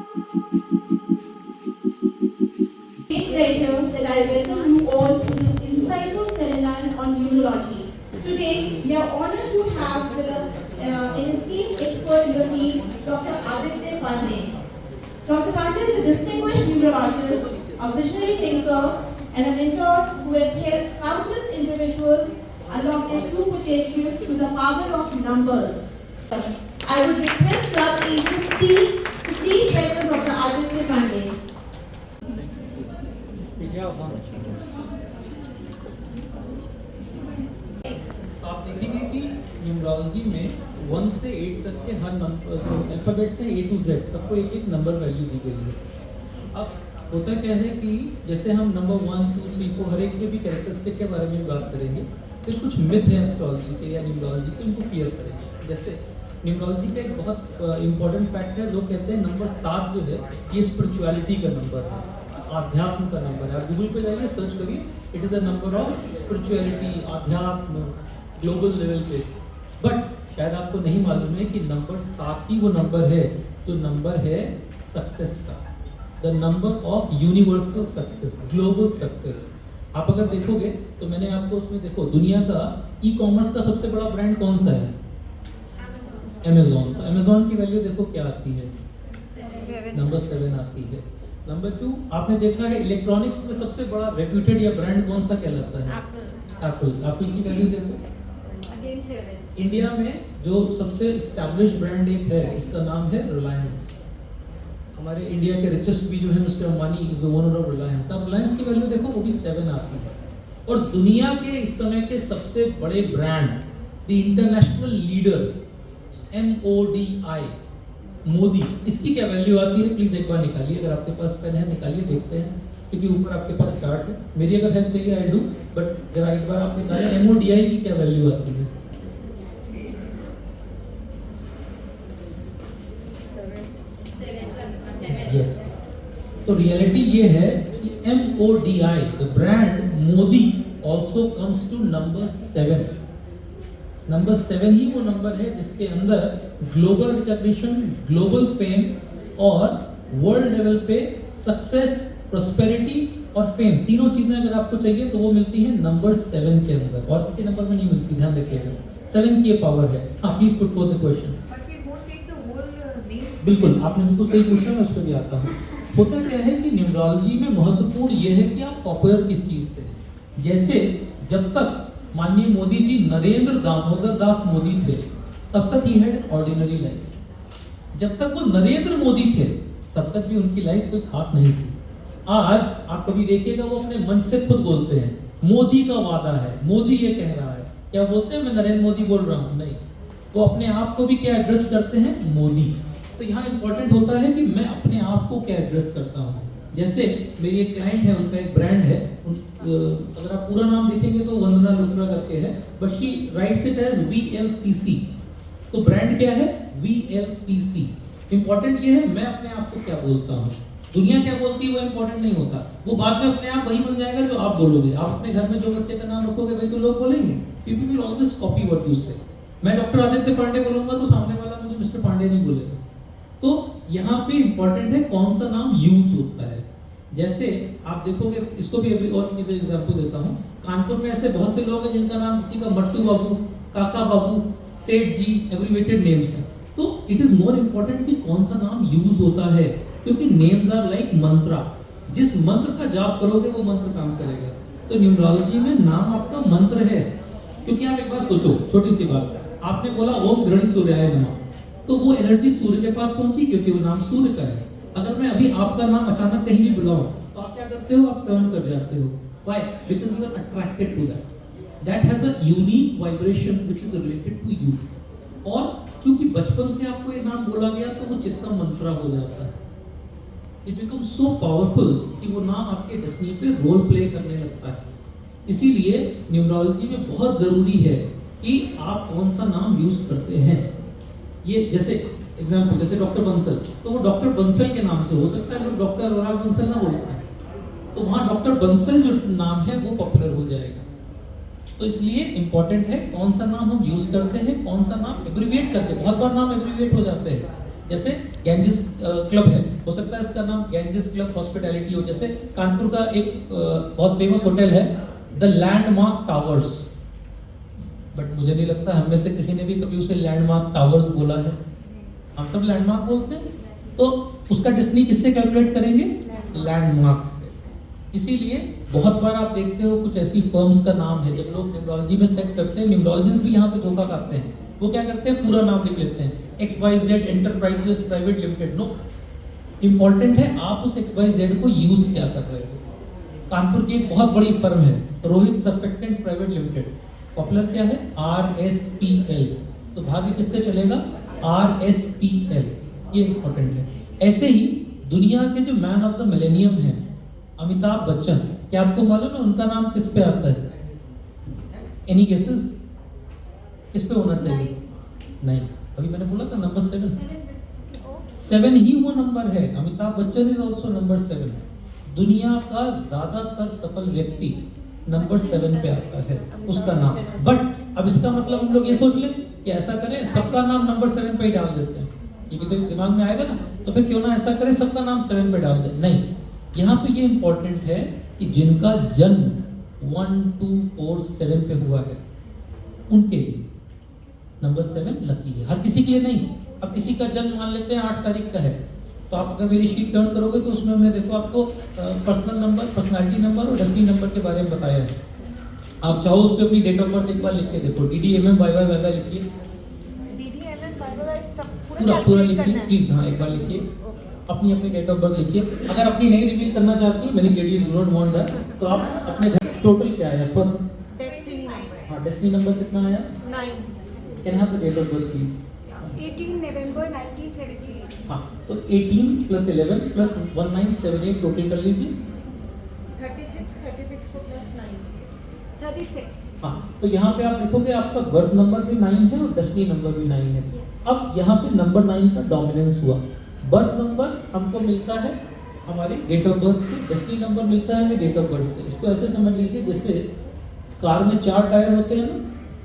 Great pleasure that I welcome you all to this insightful seminar on numerology. Today, we are honored to have with us an esteemed expert in the field, Dr. Aditya Pandey. Dr. Pandey is a distinguished numerologist, a visionary thinker, and a mentor who has helped countless individuals unlock their true potential through the power of numbers. I would request Dr. His team to please welcome Dr. Aditya Pandey. तो आप देखेंगे कि numerology में 1 से 8 तक के हर number जो alphabet से A to Z सबको एक एक नंबर वैल्यू दी गई है। अब होता क्या है कि जैसे हम नंबर 1, 2, 3, 4 हर एक के भी कैरेक्टरिस्टिक के बारे में बात करेंगे, फिर कुछ मिथ हैं एस्ट्रोलॉजी के या न्यूमरोलॉजी के, उनको क्लियर करेंगे। जैसे न्यूमरोलॉजी का एक बहुत इंपॉर्टेंट फैक्ट है, लोग कहते हैं नंबर 7 जो है ये स्पिरिचुअलिटी का नंबर है, आध्यात्म का नंबर है। आप गूगल पे जाइए, सर्च करिए, it is a number of spirituality, आध्यात्म, ग्लोबल लेवल पे। बट शायद आपको नहीं मालूम है कि नंबर 7 ही वो नंबर है जो नंबर है सक्सेस का, the number of universal success, global success. आप अगर देखोगे तो मैंने आपको उसमें देखो, दुनिया का ई कॉमर्स का सबसे बड़ा ब्रांड कौन सा है? अमेज़ॉन। तो अमेज़ॉन की वैल्यू देखो क्या आती है, नंबर 7 आती है। नंबर 2, आपने देखा है इलेक्ट्रॉनिक्स में सबसे बड़ा रेप्यूटेड या ब्रांड कौन सा कहलाता है? एप्पल। एप्पल की वैल्यू देखो, इंडिया में जो सबसे एस्टैब्लिश ब्रांड एक है उसका नाम है रिलायंस। हमारे इंडिया के रिचेस्ट भी जो है mister Ambani is the owner of Reliance. अब रिलायंस की वैल्यू देखो, वो भी 7 आती है। और दुनिया के इस समय के सबसे बड़े brand, the international leader MODI, Modi, इसकी क्या वैल्यू आती है? प्लीज एक बार निकालिए, अगर आपके पास पेन है निकालिए, देखते हैं, क्योंकि ऊपर आपके पास चार्ट है। मेरी अगर हेल्प चाहिए आई डू, बट जरा एक बार आप निकालिए MODI की क्या वैल्यू आती है? 7 यस। तो रियलिटी ये है कि MODI, the brand Modi, also comes to number 7। Number 7 ही वो नंबर है जिसके अंदर ग्लोबल रिकॉग्निशन, ग्लोबल फेम और वर्ल्ड लेवल पे सक्सेस, प्रोस्पेरिटी और फेम, तीनों चीजें अगर आपको चाहिए तो वो मिलती है नंबर 7 के अंदर, और किसी नंबर में नहीं मिलती। ध्यान रखिएगा, 7 की ये पावर है। हाँ, please put for the question. बिल्कुल, आपने बिल्कुल सही पूछा, मैं उस पर भी आता हूँ। होता क्या है कि न्यूमरोलॉजी में महत्वपूर्ण ये है कि आप पॉपुलर किस चीज से, जैसे जब तक माननीय मोदी जी नरेंद्र दामोदर दास मोदी थे तब तक he had an ordinary life. जब तक वो नरेंद्र मोदी थे तब तक भी उनकी लाइफ कोई खास नहीं थी। आज आप कभी देखिएगा वो अपने मन से खुद बोलते हैं, मोदी का वादा है, मोदी ये कह रहा है। क्या बोलते हैं? मैं नरेंद्र मोदी बोल रहा हूँ? नहीं, वो अपने आप को भी क्या एड्रेस करते हैं? मोदी। तो यहाँ इंपॉर्टेंट होता है कि मैं अपने आप को क्या एड्रेस करता हूँ। जैसे मेरी एक क्लाइंट है, उनका एक ब्रांड है, अगर आप पूरा नाम देखेंगे तो वंदना लुथरा करके है, but she writes it as VLCC। तो ब्रांड क्या है? VLCC। इंपॉर्टेंट ये है मैं अपने आप को क्या बोलता हूँ। दुनिया क्या बोलती है वो इंपॉर्टेंट नहीं होता, वो बाद में अपने आप वही बन जाएगा जो आप बोलोगे। आप अपने घर में जो बच्चे का नाम रखोगे वही तो लोग बोलेंगे। People will always copy what you से। मैं डॉक्टर आदित्य पांडे बोलूंगा तो सामने वाला मुझे मिस्टर पांडे नहीं बोलेगा। तो यहाँ पे इंपॉर्टेंट है कौन सा नाम यूज होता है। जैसे आप देखोगे, इसको भी अभी और चीजें एग्जाम्पल देता हूँ। कानपुर में ऐसे बहुत से लोग हैं जिनका नाम किसी का मट्टू बाबू, काका बाबू, सेठ जी, एब्रीवेटेड नेम्स है। तो इट इज मोर इम्पोर्टेंट कि कौन सा नाम यूज होता है, क्योंकि नेम्स आर लाइक मंत्रा। जिस मंत्र का जाप करोगे वो मंत्र काम करेगा। तो न्यूमरोलॉजी में नाम आपका मंत्र है। क्योंकि आप एक बात सोचो, छोटी सी बात, आपने बोला ओम गृह सूर्याय नमः, तो वो एनर्जी सूर्य के पास पहुंची क्योंकि वो नाम सूर्य का है। अगर मैं अभी आपका नाम अचानक कहीं भी बुलाऊं तो आप क्या करते हो? आप टर्न कर जाते हो। Why? Because you are attracted to that. That has a unique vibration which is related to you. और क्योंकि बचपन से आपको ये नाम बोला गया तो वो चित्तम मंत्रा हो जाता है। इट बिकम्स सो पावरफुल कि वो नाम आपके डेस्टिनी पे रोल प्ले करने लगता है। इसीलिए न्यूमरोलॉजी में बहुत जरूरी है कि आप कौन सा नाम यूज करते हैं। ये जैसे एग्जाम्पल, जैसे डॉक्टर बंसल, तो वो डॉक्टर बंसल के नाम से हो सकता है, लोग डॉक्टर अनुराग बंसल ना बोलते हैं, तो वहाँ डॉक्टर बंसल जो नाम है वो पॉपुलर हो जाएगा। तो इसलिए इंपॉर्टेंट है कौन सा नाम हम यूज करते हैं, कौन सा नाम एब्रिविएट करते हैं। बहुत बार नाम एब्रिविएट हो जाते हैं, जैसे गैंजेस क्लब है, हो सकता है इसका नाम गैंजेस क्लब हॉस्पिटैलिटी हो। जैसे कानपुर का एक बहुत फेमस होटल है द लैंडमार्क टावर्स, बट मुझे नहीं लगता हम में से किसी ने भी कभी उसे लैंडमार्क टावर्स बोला है। हम सब लैंडमार्क बोलते हैं, तो उसका डेस्टिनी किससे कैलकुलेट करेंगे? लैंडमार्क से। इसीलिए बहुत बार आप देखते हो कुछ ऐसी फर्म्स का नाम है, जब लोग न्यूमरोलॉजी में सेट करते हैं, न्यूमरोलॉजिस्ट भी यहाँ पे धोखा खाते हैं। वो क्या करते हैं, पूरा नाम लिख लेते हैं, XYZ enterprises private limited. No, important है आप उस XYZ को यूज क्या कर रहे हो। कानपुर की एक बहुत बड़ी फर्म है Rohit surfactants private limited, popular क्या है? RSPL। तो भाग्य किससे चलेगा? RSPL, ये इंपॉर्टेंट है। ऐसे ही दुनिया के जो मैन ऑफ द मिलेनियम है अमिताभ बच्चन, क्या आपको मालूम है उनका नाम किस पे आता है? Any guesses? किस पे होना चाहिए? नहीं, अभी मैंने बोला था नंबर 7 ही वो नंबर है। Amitabh Bachchan is also number 7। दुनिया का ज्यादातर सफल व्यक्ति नंबर 7 पे आता है उसका नाम। बट अब इसका मतलब हम लोग ये सोच लें कि ऐसा करें सबका नाम नंबर 7 पे ही डाल देते हैं, ये भी तो दिमाग में आएगा ना, तो फिर क्यों ना ऐसा करें सबका नाम 7 पे डाल दें। नहीं, यहाँ पे ये इंपॉर्टेंट है कि जिनका जन्म 1, 2, 4, 7 पे हुआ है उनके लिए नंबर 7 लकी है, हर किसी के लिए नहीं। अब किसी का जन्म मान लेते हैं 8 तारीख का है, तो आप अगर मेरी शीट टर्न करोगे तो उसमें हमने देखो आपको पर्सनल नंबर, पर्सनालिटी नंबर और डेस्टिनी नंबर के बारे में बताया है। आप चाहो उस पर अपनी डेट ऑफ बर्थ एक बार लिख के देखो, DDMMYYYY लिखिए, पूरा लिखिए प्लीज। हाँ, एक बार लिखिए, अपनी अपनी डेट ऑफ बर्थ लिखिए। अगर अपनी नहीं रिवील करना चाहती है, मेरी ladies do not want that, तो आप अपने घर टोटल क्या आया पर डेस्टिनी नंबर। हाँ, डेस्टिनी नंबर कितना आया? 9। Can have the date of birth please? 18 November 1978। हाँ, तो 18 + 11 + 1978 टोटल कर लीजिए। 36 को +9 36। हाँ, तो यहाँ पे आप देखोगे आपका बर्थ नंबर भी 9 है और डेस्टिनी नंबर भी 9 है। अब यहाँ पे नंबर 9 का डोमिनेंस हुआ। बर्थ नंबर हमको मिलता है हमारे डेट ऑफ बर्थ से, डेस्टिनी नंबर मिलता है हमें डेट ऑफ बर्थ से। इसको ऐसे समझ लीजिए जैसे कार में 4 टायर होते हैं ना,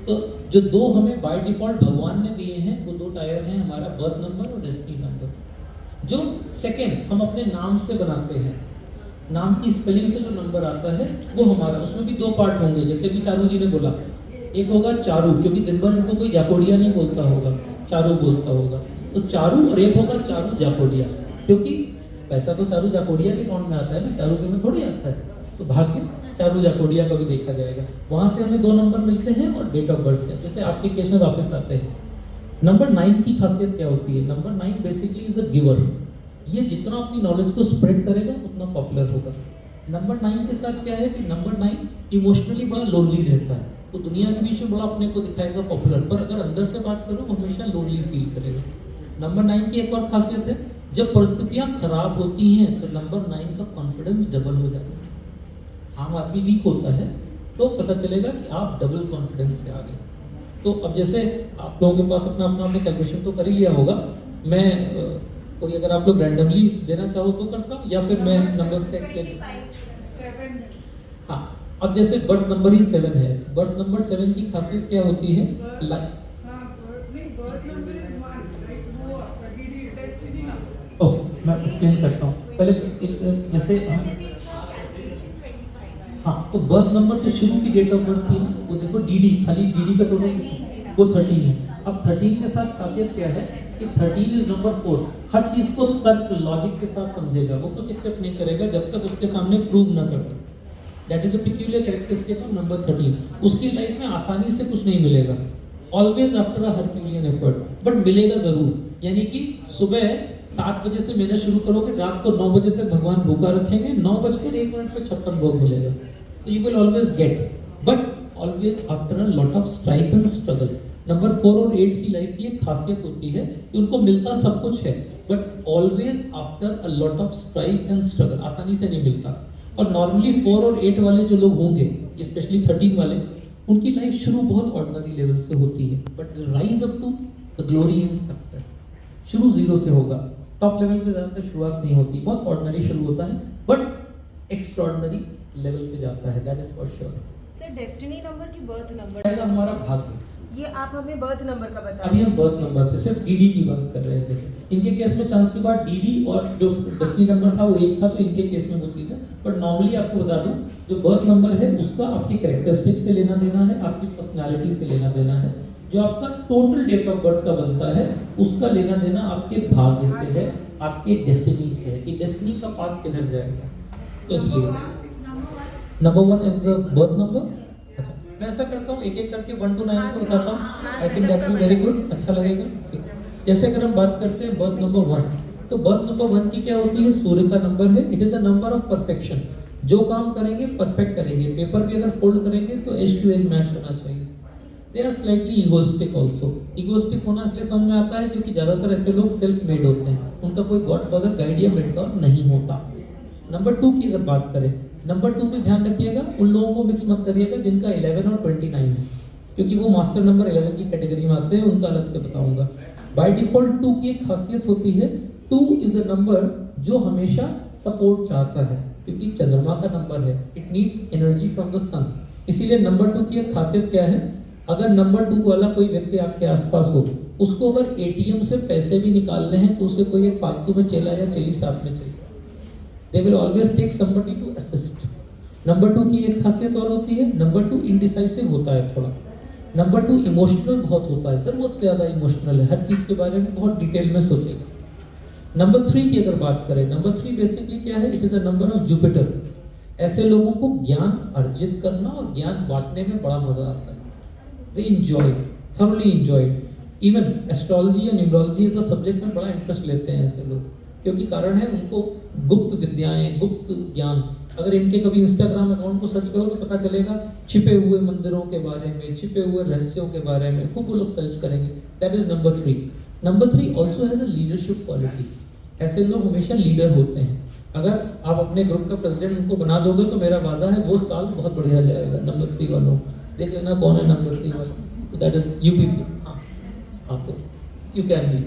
तो जो 2 हमें बाय डिफॉल्ट भगवान ने दिए हैं वो 2 टायर हैं हमारा बर्थ नंबर और डेस्टिनी नंबर। जो सेकंड हम अपने नाम से बनाते हैं, नाम की स्पेलिंग से जो नंबर आता है वो हमारा, उसमें भी 2 पार्ट होंगे। जैसे भी चारू जी ने बोला, एक होगा चारू, क्योंकि दिन भर इनको कोई जाकोडिया नहीं बोलता होगा, चारू बोलता होगा, तो चारू, और एक होगा चारू जाकोडिया, क्योंकि पैसा तो चारू जाकोडिया के अकाउंट में आता है ना, चारू के में थोड़ी आता है। तो भाग्य चारू जाकोडिया का भी देखा जाएगा, वहां से हमें 2 नंबर मिलते हैं और डेट ऑफ बर्थ से। जैसे आपके केस में वापस आते हैं, नंबर 9 की खासियत क्या होती है? Number 9 basically is a giver. ये जितना अपनी नॉलेज को स्प्रेड करेगा उतना पॉपुलर होगा। नंबर 9 के साथ क्या है कि नंबर 9 इमोशनली बड़ा लोनली रहता है, वो दुनिया के बीच में बड़ा अपने को दिखाएगा पॉपुलर, पर अगर अंदर से बात करो वो हमेशा लोनली फील करेगा। नंबर 9 की एक और खासियत है, जब परिस्थितियां खराब होती हैं तो नंबर 9 का कॉन्फिडेंस डबल हो जाता है। आम आदमी वीक होता है तो पता चलेगा कि आप डबल कॉन्फिडेंस से आ गए। तो अब जैसे आप लोगों के पास अपना आपने कैलकुलेशन तो कर ही लिया होगा, मैं कोई अगर आप लोग रैंडमली देना चाहो तो करता हूँ, या फिर मैं नंबर्स का एक्सप्लेन। हाँ, अब जैसे बर्थ नंबर ही 7 है, बर्थ नंबर 7 की खासियत क्या होती है? ओके, मैं एक्सप्लेन करता हूँ पहले। एक जैसे हाँ, तो बर्थ नंबर तो शुरू की डेट ऑफ बर्थ थी ना, वो देखो DD, खाली DD का टोटल वो 13 है। अब 13 के साथ खासियत क्या है कि 13 इज नंबर 4। हर चीज को तर्क लॉजिक के साथ समझेगा, वो कुछ एक्सेप्ट नहीं करेगा जब तक उसके सामने प्रूव ना कर दे। That is a peculiar characteristic of number 13। उसकी लाइफ में आसानी से कुछ नहीं मिलेगा, always after a herculean effort, but मिलेगा जरूर। यानी कि सुबह 7 बजे से मेहनत शुरू करोगे, रात को 9 बजे तक भगवान भूखा रखेंगे, 9:01 पे 56 भोग मिलेगा। तो you will always get, but always after a lot of strife and struggle. Number 4 और 8 की लाइफ की एक खासियत होती है कि उनको मिलता सब कुछ है, but always after a lot of strife and struggle, आसानी से नहीं मिलता। और नॉर्मली 4 और 8 वाले जो लोग होंगे, स्पेशली 13 वाले, उनकी लाइफ शुरू बहुत ऑर्डिनरी लेवल से होती है, but rise up to the glory and success शुरू 0 से होगा। टॉप लेवल पे ज्यादातर शुरुआत नहीं होती, बहुत ऑर्डिनरी शुरू होता है, बट एक्स्ट्राऑर्डिनरी लेवल पे जाता है, that is for sure. Sir destiny number की बर्थ नंबर पहला हमारा भाग्य, ये आप हमें बर्थ नंबर का बता अभी हम बर्थ नंबर पे सिर्फ डीडी की बात कर रहे थे। इनके केस में चांस की बात डीडी और जो डेस्टिनी नंबर था वो एक था, तो इनके केस में वो चीज़ है। बट नॉर्मली आपको बता दूं, जो बर्थ नंबर है उसका आपकी कैरेक्टरिस्टिक से लेना देना है, आपकी पर्सनालिटी से लेना देना है। जो आपका टोटल डेट ऑफ बर्थ का बनता है उसका लेना देना आपके भाग्य से है, आपके डेस्टिनी से है, कि डेस्टिनी का पाथ किधर जाएगा। तो इसलिए number 1 is the birth number. अच्छा, मैं ऐसा करता हूँ एक एक करके 1 to 9 को बताता हूँ। I think that will very good, अच्छा लगेगा। ठीक। जैसे अगर हम बात करते हैं बर्थ नंबर 1, तो बर्थ नंबर 1 की क्या होती है? सूर्य का नंबर है। It is a number of perfection. जो काम करेंगे परफेक्ट करेंगे। पेपर भी अगर फोल्ड करेंगे तो एज टू एज मैच होना चाहिए। They are slightly egoistic also. Egoistic होना इसलिए समझ में आता है क्योंकि ज्यादातर ऐसे लोग सेल्फ मेड होते हैं, उनका कोई गॉडफादर गाइड या मेंटोर नहीं होता। नंबर 2 की अगर बात करें, नंबर 2 में ध्यान रखिएगा, उन लोगों को मिक्स मत करिएगा जिनका 11 और 29 है, क्योंकि वो मास्टर नंबर 11 की कैटेगरी में आते हैं, उनका अलग से बताऊंगा। बाय डिफॉल्ट 2 की एक खासियत होती है, 2 इज अ नंबर जो हमेशा सपोर्ट चाहता है, क्योंकि चंद्रमा का नंबर है। It needs energy from the sun. इसीलिए नंबर 2 की एक खासियत क्या है? अगर नंबर 2 वाला कोई व्यक्ति आपके आसपास हो, उसको अगर एटीएम से पैसे भी निकालने हैं तो उसे कोई एक फालतू में चेला या चेली साथ में चाहिए। They will always take somebody to assist. Number 2 की एक खासियत और होती है, नंबर 2 इंडिसाइसिव होता है थोड़ा। नंबर 2 इमोशनल बहुत होता है, जरूरत से ज्यादा इमोशनल है, हर चीज के बारे में बहुत डिटेल में सोचेगा। नंबर 3 की अगर बात करें, नंबर 3 बेसिकली क्या है? It is a number of Jupiter. ऐसे लोगों को ज्ञान अर्जित करना और ज्ञान बांटने में बड़ा मजा आता है। They enjoy, thoroughly enjoy. Even astrology या न्यूमरोलॉजी इस सब्जेक्ट में बड़ा इंटरेस्ट लेते हैं ऐसे लोग, क्योंकि कारण है उनको गुप्त विद्याएं, गुप्त ज्ञान। अगर इनके कभी इंस्टाग्राम अकाउंट को सर्च करो तो पता चलेगा छिपे हुए मंदिरों के बारे में, छिपे हुए रहस्यों के बारे में खूब वो लोग सर्च करेंगे। That is number 3। Number 3 also has a leadership quality. ऐसे लोग हमेशा लीडर होते हैं। अगर आप अपने ग्रुप का प्रेसिडेंट उनको बना दोगे तो मेरा वादा है वो साल बहुत बढ़िया जाएगा। नंबर 3 वालों देख लेना कौन है नंबर 3 वाला, तो दैट इज यू पीपल। हाँ, आप यू कैन बी।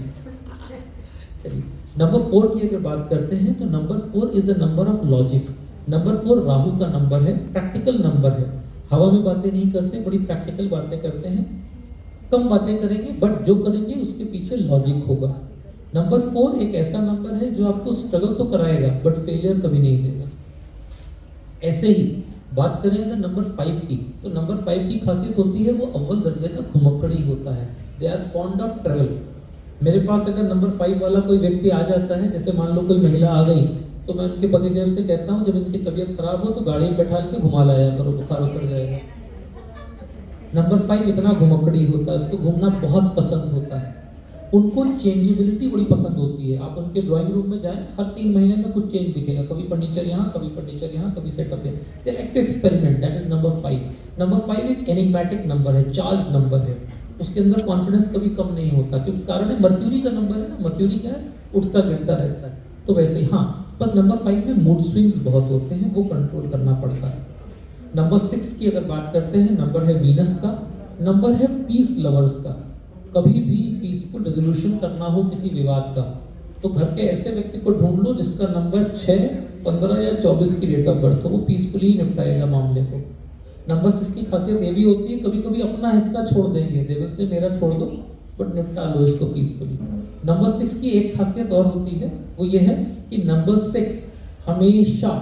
चलिए, नंबर 4 की अगर बात करते हैं तो number 4 is the number of logic. Number 4 Rahu का नंबर है, प्रैक्टिकल नंबर है। हवा में बातें नहीं करते, बड़ी प्रैक्टिकल बातें करते हैं। कम बातें करेंगे बट जो करेंगे उसके पीछे लॉजिक होगा। नंबर 4 एक ऐसा नंबर है जो आपको स्ट्रगल तो कराएगा बट फेलियर कभी नहीं देगा। ऐसे ही बात करें अगर नंबर 5 की, तो नंबर 5 की खासियत होती है वो अव्वल दर्जे का घुमक्कड़ी होता है। They are fond of travel. मेरे पास अगर नंबर 5 वाला कोई व्यक्ति आ जाता है, जैसे मान लो कोई महिला आ गई, तो मैं उनके पतिदेव से कहता हूँ जब इनकी तबीयत खराब हो तो गाड़ी में बैठा के घुमा लाया करो, बुखार उतर जाएगा। नंबर 5 इतना घुमक्कड़ी होता है, उसको घूमना बहुत पसंद होता है। उनको चेंजेबिलिटी बड़ी पसंद होती है। आप उनके ड्राइंग रूम में जाएं, हर 3 महीने में कुछ चेंज दिखेगा, कभी फर्नीचर यहाँ, कभी फर्नीचर यहाँ, कभी सेटअप है। They like to experiment. That is number 5। Number 5 एक एनिग्मेटिक नंबर है, चार्ज नंबर है। उसके अंदर कॉन्फिडेंस कभी कम नहीं होता, क्योंकि कारण है मर्क्यूरी का नंबर है ना। मर्क्यूरी क्या है? उठता गिरता रहता है। तो वैसे ही हाँ, बस नंबर 5 में मूड स्विंग्स बहुत होते हैं, वो कंट्रोल करना पड़ता है। नंबर 6 की अगर बात करते हैं, नंबर है वीनस का। नंबर है पीस लवर्स का। कभी भी पीसफुल रेजोल्यूशन करना हो किसी विवाद का, तो घर के ऐसे व्यक्ति को ढूंढ लो जिसका नंबर 6, 15 या 24 की डेट ऑफ बर्थ हो, वो पीसफुली निपटाएगा मामले को। नंबर 6 की खासियत ये भी होती है, कभी कभी अपना हिस्सा छोड़ देंगे, देवल से मेरा छोड़ दो बट निपटा लो इसको पीसफुली। नंबर 6 की एक खासियत और होती है, वो ये है कि नंबर 6 हमेशा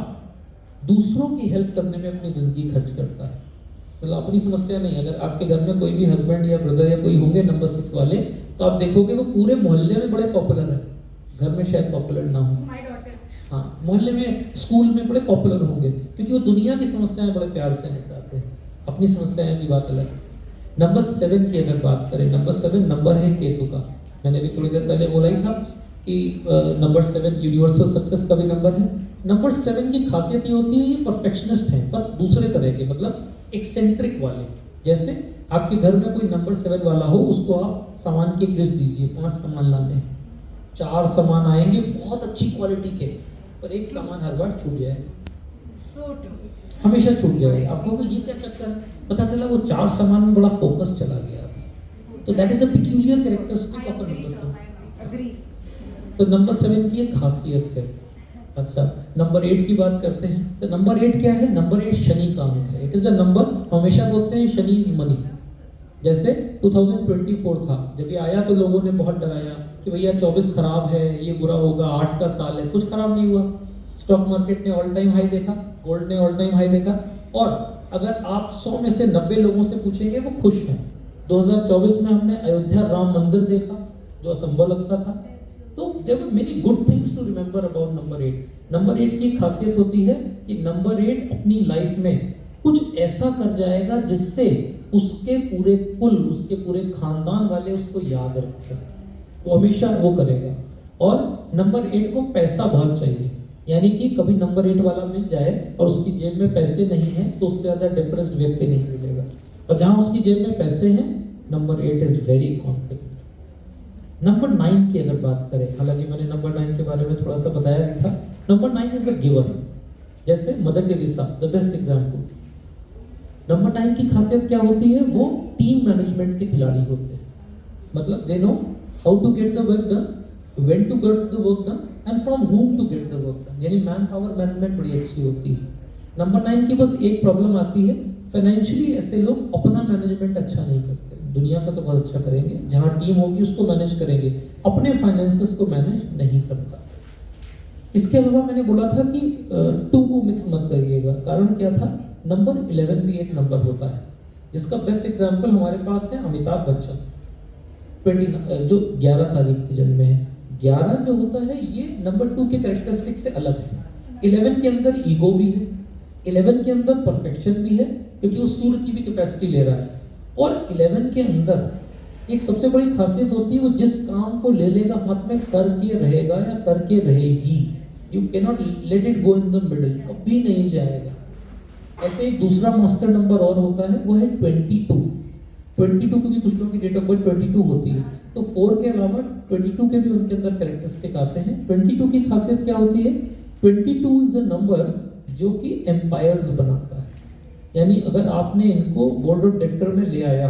दूसरों की हेल्प करने में अपनी जिंदगी खर्च करता है। मतलब अपनी समस्या नहीं। अगर आपके घर में कोई भी हस्बैंड या ब्रदर या कोई होंगे नंबर 6 वाले, तो आप देखोगे वो पूरे मोहल्ले में बड़े पॉपुलर है। घर में शायद पॉपुलर ना हो, हाँ, मोहल्ले में, स्कूल में बड़े पॉपुलर होंगे, क्योंकि वो दुनिया की समस्याएं बड़े प्यार से निपटाते हैं। अपनी समस्याएं की बात अलग। नंबर 7 की अगर बात करें, नंबर 7 नंबर है केतु का। मैंने भी थोड़ी देर पहले बोला ही था कि नंबर 7 यूनिवर्सल सक्सेस का भी नंबर है। नंबर 7 की खासियत ये होती है, ये परफेक्शनिस्ट है, पर दूसरे तरह के, मतलब एक्सेंट्रिक वाले। जैसे आपके घर में कोई नंबर 7 वाला हो, उसको आप सामान की लिस्ट दीजिए, 5 सामान लाने हैं, 4 सामान आएंगे बहुत अच्छी क्वालिटी के, पर एक सामान हर बार छूट जाएगा, हमेशा छूट जाएगा। आप कहोगे ये क्या चक्कर है? पता चला वो 4 सामान में बड़ा फोकस चला गया था। तो that is a peculiar characteristic of a number 7। Agree. तो नंबर 7 की एक खासियत है। अच्छा, नंबर 8 की बात करते हैं, तो नंबर 8 क्या है? नंबर 8 शनि का अंक है। इट इज अ नंबर, हमेशा बोलते हैं शनि इज मनी। जैसे 2024 था, जब ये आया तो लोगों ने बहुत डराया कि भैया 24 खराब है, ये बुरा होगा, 8 का साल है। कुछ खराब नहीं हुआ। स्टॉक मार्केट ने ऑल टाइम हाई देखा, गोल्ड ने ऑल टाइम हाई देखा, और अगर आप 100 में से 90 लोगों से पूछेंगे वो खुश हैं। 2024 में हमने अयोध्या राम मंदिर देखा जो असंभव लगता था। तो there were many good things to remember about number 8। Number 8 की खासियत होती है कि नंबर 8 अपनी लाइफ में कुछ ऐसा कर जाएगा जिससे उसके पूरे कुल, उसके पूरे खानदान वाले उसको याद रखें। वो हमेशा वो करेगा। और नंबर 8 को पैसा बहुत चाहिए, यानी कि कभी नंबर 8 वाला मिल जाए और उसकी जेब में पैसे नहीं है तो उससे ज़्यादा डिप्रेस्ड व्यक्ति नहीं मिलेगा। और जहाँ उसकी जेब में पैसे हैं, number 8 is very confident. Number 9 की अगर बात करें, हालांकि मैंने नंबर 9 के बारे में थोड़ा सा बताया भी था। नंबर 9 इज अ गिवर, जैसे mother Teresa the best example. Number 9 की खासियत क्या होती है? वो टीम मैनेजमेंट के खिलाड़ी होते हैं। मतलब they know how to get the work done, when to get the work done and from whom to get the work done, यानी मैन पावर मैनेजमेंट बड़ी अच्छी होती है। नंबर 9 की बस एक प्रॉब्लम आती है, फाइनेंशियली ऐसे लोग अपना मैनेजमेंट अच्छा नहीं करते। दुनिया का तो बहुत अच्छा करेंगे, जहाँ टीम होगी उसको मैनेज करेंगे, अपने फाइनेंसेस को मैनेज नहीं करता। इसके अलावा मैंने बोला था कि 2 को मिक्स मत करिएगा। कारण क्या था? नंबर 11 भी एक नंबर होता है, जिसका बेस्ट एग्जांपल हमारे पास है अमिताभ बच्चन, 29 जो 11 तारीख के जन्म है। 11 जो होता है ये नंबर 2 के कैरेक्टरिस्टिक से अलग है। 11 के अंदर ईगो भी है, 11 के अंदर परफेक्शन भी है, क्योंकि वो सूर्य की भी कैपेसिटी ले रहा है। और 11 के अंदर एक सबसे बड़ी खासियत होती है, वो जिस काम को ले लेगा हाथ में करके रहेगा या करके रहेगी। You can not let it go in the middle, कभी नहीं जाएगा। ऐसे एक दूसरा मास्टर नंबर और होता है, वो है 22। 22 को भी कुछ लोगों की डेट ऑफ बर्थ 22 होती है, तो 4 के अलावा 22 के भी उनके अंदर कैरेक्टरिस्टिक आते हैं। 22 की खासियत क्या होती है? 22 इज अ नंबर जो कि एम्पायर्स बनाता है। यानी अगर आपने इनको बोर्ड ऑफ डायरेक्टर में ले आया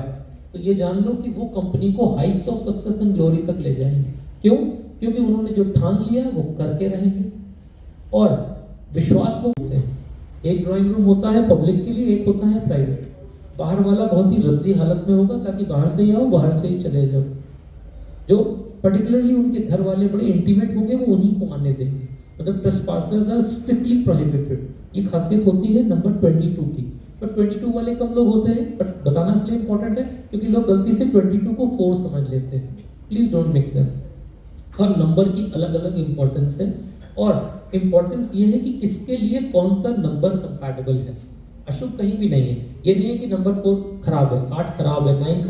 तो ये जान लो कि वो कंपनी को Heights of success and glory तक ले जाएंगे। क्यों? क्योंकि उन्होंने जो ठान लिया वो करके रहेंगे और विश्वास को होते हैं। एक ड्राइंग रूम होता है पब्लिक के लिए, एक होता है प्राइवेट। बाहर वाला बहुत ही रद्दी हालत में होगा ताकि बाहर से ही आओ, बाहर से ही चले जाओ। जो पर्टिकुलरली उनके घर वाले बड़े इंटीमेट होंगे वो उन्हीं को आने देंगे। मतलब ट्रेसपासर्स आर स्ट्रिक्टली प्रोहिबिटेड। ये खासियत होती है नंबर 22 की। पर 22 वाले कम लोग होते हैं, बट बताना इसलिए इंपॉर्टेंट है क्योंकि लोग गलती से 22 को 4 समझ लेते हैं। Please don't mix them. Her number की अलग अलग इंपॉर्टेंस है, और इंपॉर्टेंस ये है कि किसके लिए कौन सा नंबर कंपैटिबल है। अशुभ कहीं भी नहीं है। ये नहीं है कि नंबर 4 खराब है, 8 खराब है, 9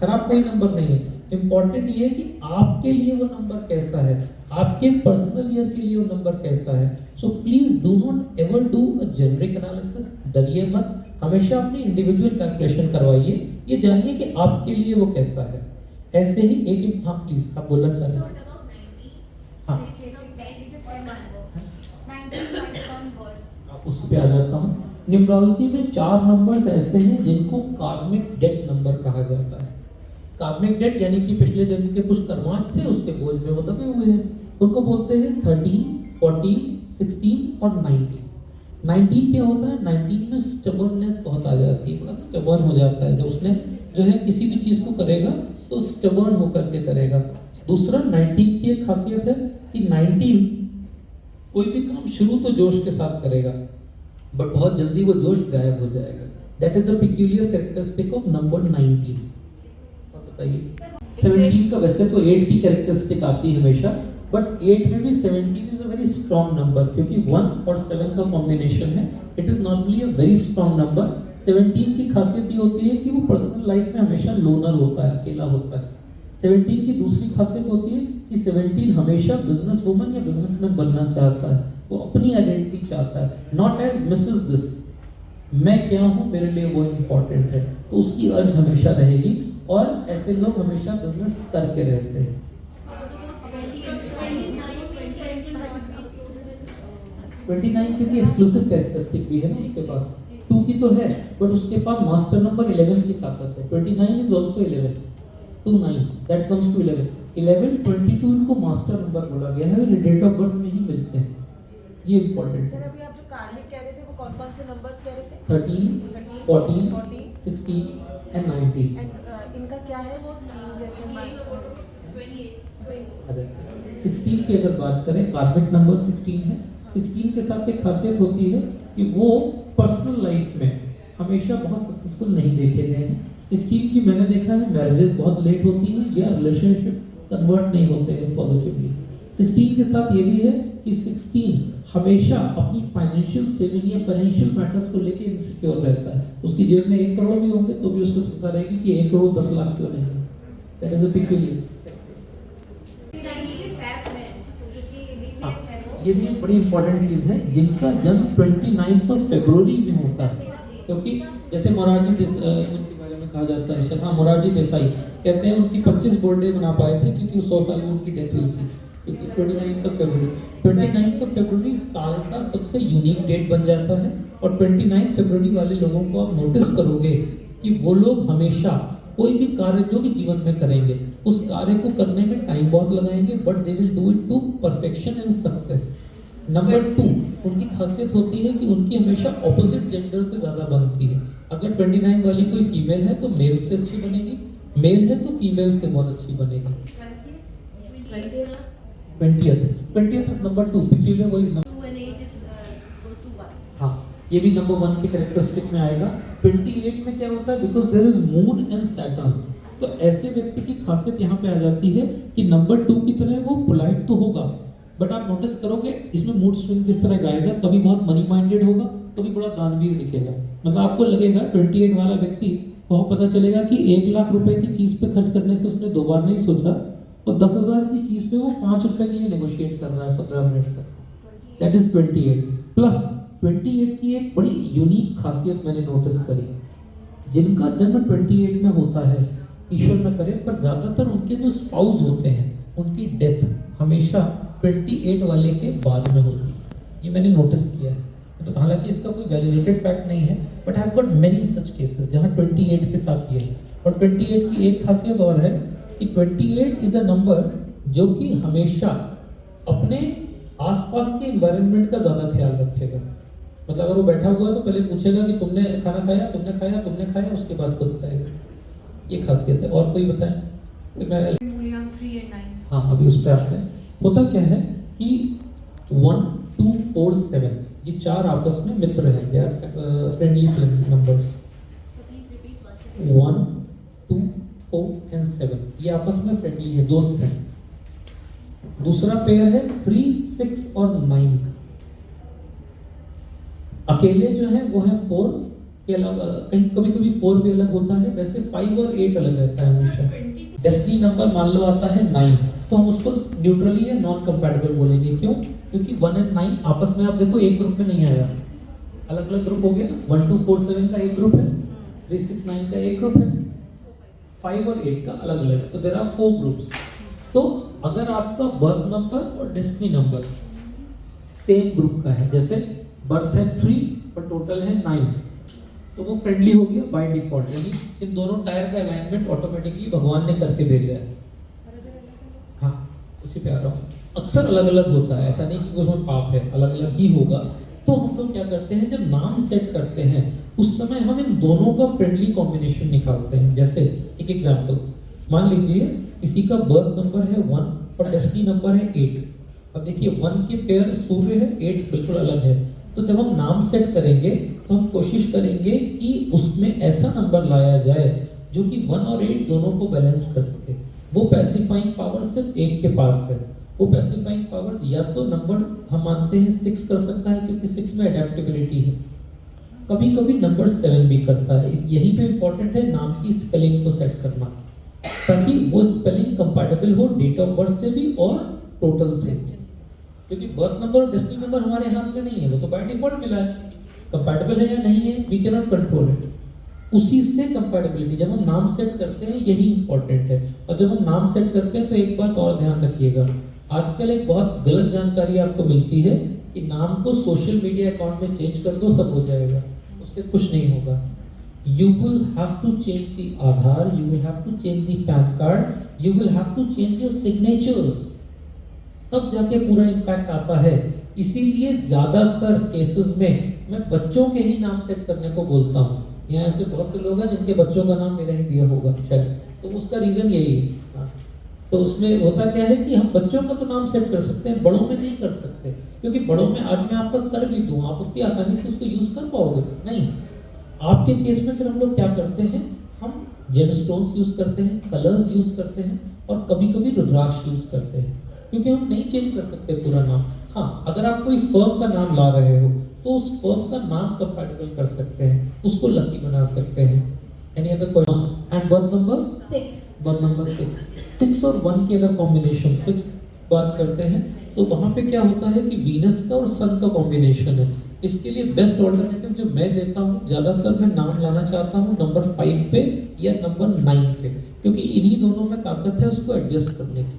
खराब कोई नंबर नहीं है। इंपॉर्टेंट ये है कि आपके लिए वो नंबर कैसा है, आपके पर्सनल ईयर के लिए वो नंबर कैसा है। So please do not ever do a generic analysis. डरिए मत, हमेशा अपनी इंडिविजुअल कैलकुलेशन करवाइए। ये जानिए कि आपके लिए वो कैसा है। ऐसे ही एक, हाँ प्लीज आप बोलना चाह रहे हैं? हाँ उस पे आ जाता हूँ। न्यूमरोलॉजी में 4 नंबर्स ऐसे हैं जिनको कार्मिक डेट नंबर कहा जाता है। कार्मिक डेट यानी कि पिछले जन्म के कुछ कर्मांश थे, उसके बोझ में वो दबे हुए हैं। उनको बोलते हैं 13, 14, 16 और 19। 19 क्या होता है? 19 में स्टबर्ननेस बहुत आ जाती है, बड़ा स्टबर्न हो जाता है। जब उसने जो है किसी भी चीज़ को करेगा तो स्टबर्न होकर के करेगा। दूसरा 19 की एक खासियत है कि 19 कोई भी काम शुरू तो जोश के साथ करेगा, बट बहुत जल्दी वो जोश गायब हो जाएगा। That is the peculiar characteristic of number 19। और बताइए 17 का वैसे तो 8 की कैरेक्टरिस्टिक आती है हमेशा, बट 8 में भी 17 is a very strong number, क्योंकि 1 और 7 का कॉम्बिनेशन है। It is normally a very strong number. 17 की खासियत ये होती है कि वो पर्सनल लाइफ में हमेशा लोनर होता है, अकेला होता है। 17 की दूसरी खासियत होती है कि 17 हमेशा बिजनेस वुमन या बिजनेसमैन बनना चाहता है। वो अपनी आइडेंटिटी चाहता है, नॉट एज मिसेस दिस, मैं क्या हूँ मेरे लिए वो इम्पोर्टेंट है। तो उसकी अर्ज हमेशा रहेगी, और ऐसे लोग हमेशा बिजनेस करके रहते हैं। 29 क्योंकि एक्सक्लूसिव कैरेक्टरिस्टिक भी है ना उसके पास। 2 की तो है, बट उसके पास मास्टर नंबर 11 की ताकत है। 29 is also 11, 2 9 that comes to 11। 11 22 इनको मास्टर नंबर बोला गया है, ये डेट ऑफ बर्थ में ही मिलते हैं। ये इम्पोर्टेंट सर है। अभी आप जो कार्मिक कह रहे थे वो कौन कौन से नंबर्स कह रहे थे? 13, 14, 16 एंड 19। एंड इनका क्या है वो स्कीम जैसे 16 की अगर बात करें, कार्मिक नंबर 16 है। 16 के साथ एक खासियत होती है कि वो पर्सनल लाइफ में हमेशा बहुत सक्सेसफुल नहीं देखे गए हैं। 16 की मैंने देखा है मैरिजेस बहुत लेट होती हैं या रिलेशनशिप कन्वर्ट नहीं होते हैं पॉजिटिवली। 16 के साथ ये भी है कि 16 हमेशा अपनी फाइनेंशियल सेविंग या फाइनेंशियल मैटर्स को लेके इनसिक्योर रहता है। उसकी जेब में 1 करोड़ भी होंगे तो भी उसको चिंता रहेगी कि 1 करोड़ 10 लाख क्यों नहीं है। That is a peculiar. ये भी एक बड़ी इंपॉर्टेंट चीज है जिनका जन्म 29 फरवरी में होता है, क्योंकि जैसे मोरारजी उनके बारे में कहा जाता है, शर्मा मोरारजी देसाई कहते हैं उनकी 25 बर्थडे मना पाए थे क्योंकि 100 साल में उनकी डेथ हुई थी, क्योंकि 29 फरवरी साल का सबसे यूनिक डेट बन जाता है। और 29 फरवरी वाले लोगों को आप नोटिस करोगे कि वो लोग हमेशा कोई भी कार्य जो भी जीवन में करेंगे उस कार्य को करने में टाइम बहुत लगाएंगे, but they will do it to perfection and success. Number 2, उनकी खासियत होती है कि उनकी हमेशा ऑपोजिट जेंडर से ज़्यादा बनती है। अगर 29 वाली कोई फीमेल है तो मेल से अच्छी बनेगी, मेल है तो फीमेल से बहुत अच्छी बनेगी। 20th इज नंबर 2, peculiar वही नंबर। हाँ, ये भी नंबर 1 की कैरेक्टरिस्टिक में आएगा। 28 में क्या होता है, because there is moon and Saturn, तो ऐसे व्यक्ति की खासियत यहाँ पे आ जाती है कि नंबर 2 की तरह वो पोलाइट तो होगा, बट आप नोटिस करोगे इसमें मूड स्विंग किस तरह गाएगा, कभी बहुत मनी माइंडेड होगा, कभी बड़ा दानवीर दिखेगा। मतलब आपको लगेगा 28 वाला व्यक्ति को पता चलेगा कि 1 लाख रुपए की चीज पे खर्च करने से उसने 2 बार नहीं सोचा, और 10,000 की चीज पे वो 5 रुपए के लिए नेगोशिएट कर रहा है 15 मिनट तक। That is 28 plus. 28 की एक बड़ी यूनिक खासियत मैंने नोटिस करी, जिनका जन्म 28 में होता है, ईश्वर न करे, पर ज्यादातर उनके जो स्पाउस होते हैं उनकी डेथ हमेशा 28 वाले के बाद में होती है। ये मैंने नोटिस किया है। तो हालांकि इसका कोई वैलिडेटेड फैक्ट नहीं है, but I have got many such cases जहां 28 के साथ ये है। और 28 की एक खासियत और है कि 28 इज अ नंबर जो कि हमेशा अपने आसपास के एनवायरनमेंट का ज्यादा ख्याल रखेगा। मतलब अगर वो बैठा हुआ है तो पहले पूछेगा कि तुमने खाना खाया, तुमने खाया, तुमने खाया, उसके बाद खुद खाएगा। ये खासियत है। और कोई बताएं? हाँ, अभी उस पर आते हैं। होता क्या है कि 1, 2, 4, 7 ये 4 आपस में मित्र हैं, they are friendly numbers. 1, 2, 4 and 7 ये आपस में फ्रेंडली है, दोस्त हैं। दूसरा पेयर है 3, 6 और 9 का। अकेले जो है वो है 4 के अलावा, कहीं कभी कभी 4 भी अलग होता है, वैसे 5 और 8 अलग रहता है हमेशा। डेस्टिनी नंबर मान लो आता है 9, तो हम उसको न्यूट्रली या नॉन कंपैटिबल बोलेंगे। क्यों? क्योंकि 1 और 9 आपस में आप देखो एक ग्रुप में नहीं आएगा, अलग अलग ग्रुप हो गया ना। 1, 2, 4, 7 का एक ग्रुप है, 3, 6, 9 का एक ग्रुप है, 5 और 8 का अलग अलग, तो देयर आर 4 ग्रुप्स। तो अगर आपका बर्थ नंबर और डेस्टिनी नंबर सेम ग्रुप का है, जैसे बर्थ है 3 और टोटल है 9, तो वो फ्रेंडली हो गया बाय डिफॉल्ट। यानी इन दोनों टायर का अलाइनमेंट ऑटोमेटिकली भगवान ने करके भेजा है। हाँ, उसी पे आ रहा हूँ। अक्सर अलग अलग होता है, ऐसा नहीं कि उसमें पाप है, अलग अलग ही होगा। तो हम लोग क्या करते हैं, जब नाम सेट करते हैं उस समय हम इन दोनों का फ्रेंडली कॉम्बिनेशन निकालते हैं। जैसे एक एग्जांपल मान लीजिए, किसी का बर्थ नंबर है 1 और डेस्टिनी नंबर है 8। अब देखिए 1 के पेयर सूर्य है, 8 बिल्कुल अलग है। तो जब हम नाम सेट करेंगे तो हम कोशिश करेंगे कि उसमें ऐसा नंबर लाया जाए जो कि 1 और 8 दोनों को बैलेंस कर सके। वो पैसिफाइंग पावर सिर्फ 1 के पास है। वो पैसिफाइंग पावर्स या तो नंबर हम मानते हैं 6 कर सकता है, क्योंकि 6 में अडेप्टेबिलिटी है। कभी कभी नंबर 7 भी करता है। इस यही पे इंपॉर्टेंट है नाम की स्पेलिंग को सेट करना, ताकि वो स्पेलिंग कंपैटिबल हो डेट ऑफ बर्थ से भी और टोटल से भी। क्योंकि बर्थ नंबर और डेस्टिनी नंबर हमारे हाथ में नहीं है, वो तो बाय डिफॉल्ट मिला है। कंपैटिबल है या नहीं है, we can not control it. उसी से कंपैटिबिलिटी, जब हम नाम सेट करते हैं यही इंपॉर्टेंट है। और जब हम नाम सेट करते हैं तो एक बात और ध्यान रखिएगा, आजकल एक बहुत गलत जानकारी आपको मिलती है कि नाम को सोशल मीडिया अकाउंट में चेंज कर दो सब हो जाएगा। उससे कुछ नहीं होगा। You will have to change the Aadhaar, you will have to change the PAN card, you will have to change your signatures, तब जाके पूरा इम्पैक्ट आता है। इसीलिए ज्यादातर केसेस में मैं बच्चों के ही नाम सेट करने को बोलता हूँ, यहाँ ऐसे बहुत से लोग हैं जिनके बच्चों का नाम मेरा ही दिया होगा शायद, तो उसका रीज़न यही है। हाँ। तो उसमें होता क्या है कि हम बच्चों का तो नाम सेट कर सकते हैं, बड़ों में नहीं कर सकते, क्योंकि बड़ों में आज मैं आपका कर भी दूँ, आप उतनी आसानी से उसको यूज़ कर पाओगे नहीं। आपके केस में फिर हम लोग क्या करते हैं, हम जेमस्टोन्स यूज़ करते हैं, कलर्स यूज़ करते हैं, और कभी कभी रुद्राक्ष यूज़ करते हैं, क्योंकि हम नहीं चेंज कर सकते पूरा नाम। हाँ, अगर आप कोई फर्म का नाम ला रहे हो तो उस फर्म का नाम कंपैटिबल कर सकते हैं, उसको लकी बना सकते हैं। Any other question? And birth number 6. Birth number 6 और 1 की अगर कॉम्बिनेशन 6 बात करते हैं तो वहाँ पे क्या होता है कि वीनस का और सन का कॉम्बिनेशन है। इसके लिए बेस्ट ऑल्टरनेटिव जो मैं देता हूँ, ज़्यादातर मैं नाम लाना चाहता हूँ नंबर 5 पे या नंबर 9 पे, क्योंकि इन्हीं दोनों में ताकत है उसको एडजस्ट करने की।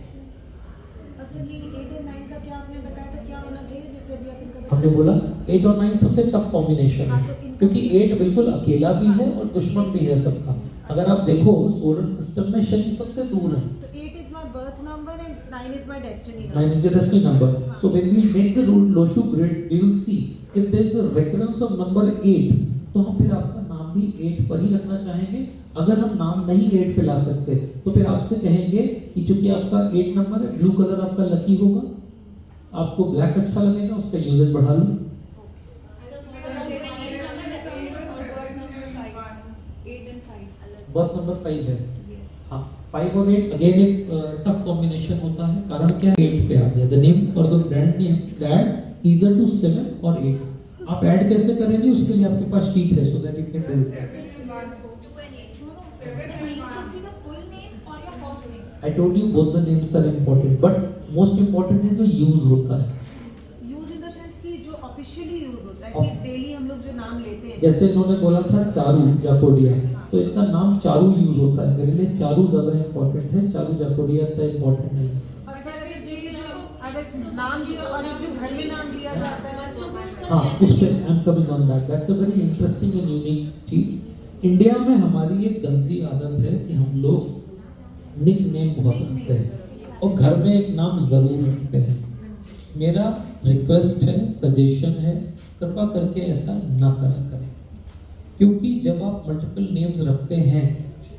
अब सर ये 8 और 9 का क्या आपने बताया था, क्या होना चाहिए, जैसे अभी आप इनका हमने बोला 8 और 9 सबसे टफ कॉम्बिनेशन है, क्योंकि 8 बिल्कुल अकेला भी है और दुश्मन भी है सबका। अगर आप देखो सोलर सिस्टम में शनि सबसे दूर है। तो 8 is my birth number and 9 is my destiny number. 9 is the destiny number. So when we make the Loshu grid, we will see if there is a recurrence of number 8, तो हम फिर आपका नाम भी 8 पर ही रखना चाहेंगे। अगर हम नाम नहीं 8 पे ला सकते तो फिर आपसे कहेंगे कि चूंकि आपका 8 नंबर है, ब्लू कलर आपका लकी होगा, आपको ब्लैक अच्छा लगेगा, उसका यूजेज बढ़ा लो। बर्थ नंबर 5 है। हाँ, 5 और 8 अगेन एक टफ कॉम्बिनेशन होता है। कारण क्या है, 8 पे आ जाए। द नेम और the brand name should add either to 7 और 8। आप ऐड कैसे करेंगे, उसके लिए आपके पास शीट है, so that you can do it. I told you both the names are important, but most important है जो यूज होता है। यूज इन द सेंस कि जो ऑफिशियली यूज होता है, कि डेली हम लोग जो नाम लेते हैं, जैसे इन्होंने बोला था चारू जाकोडिया, तो इनका नाम चारू यूज होता है। मेरे लिए चारू ज्यादा इम्पोर्टेंट है, चारू जाकोडिया इतना इम्पोर्टेंट नहीं है। और सर अगर नाम जो और जो घर में नाम दिया जाता है, हाँ, उस पे I am coming on that, that's a very interesting and unique चीज। इंडिया में हमारी एक गंदी आदत है कि हम लोग निक नेम बहुत रखते हैं और घर में एक नाम जरूर रखते हैं। मेरा रिक्वेस्ट है, सजेशन है, कृपा करके ऐसा ना करा करें, क्योंकि जब आप मल्टीपल नेम्स रखते हैं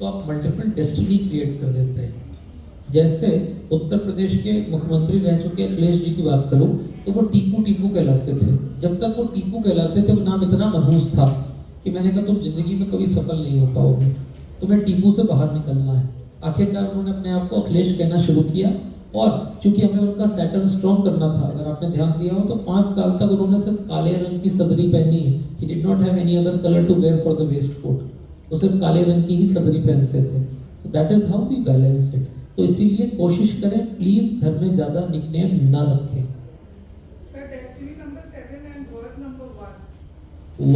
तो आप मल्टीपल डेस्टिनी क्रिएट कर देते हैं। जैसे उत्तर प्रदेश के मुख्यमंत्री रह चुके अखिलेश जी की बात करूं तो वो टीपू टीपू कहलाते थे। जब तक वो टीपू कहलाते थे वो नाम इतना मनहूस था कि मैंने कहा तुम जिंदगी में कभी सफल नहीं हो पाओगे, तुम्हें टीपू से बाहर निकलना है। आखिरकार उन्होंने अपने आप को अखिलेश कहना शुरू किया, और चूंकि हमें उनका सैटर्न स्ट्रॉन्ग करना था, अगर आपने ध्यान दिया हो तो 5 साल तक उन्होंने सिर्फ काले रंग की सदरी पहनी है। He did not have any other colour to wear for the waistcoat, वो सिर्फ काले रंग की ही सदरी पहनते थे। तो that is how we balance it. तो इसीलिए कोशिश करें प्लीज घर में ज्यादा निकनेम ना रखें। Sir destiny number 7 and birth number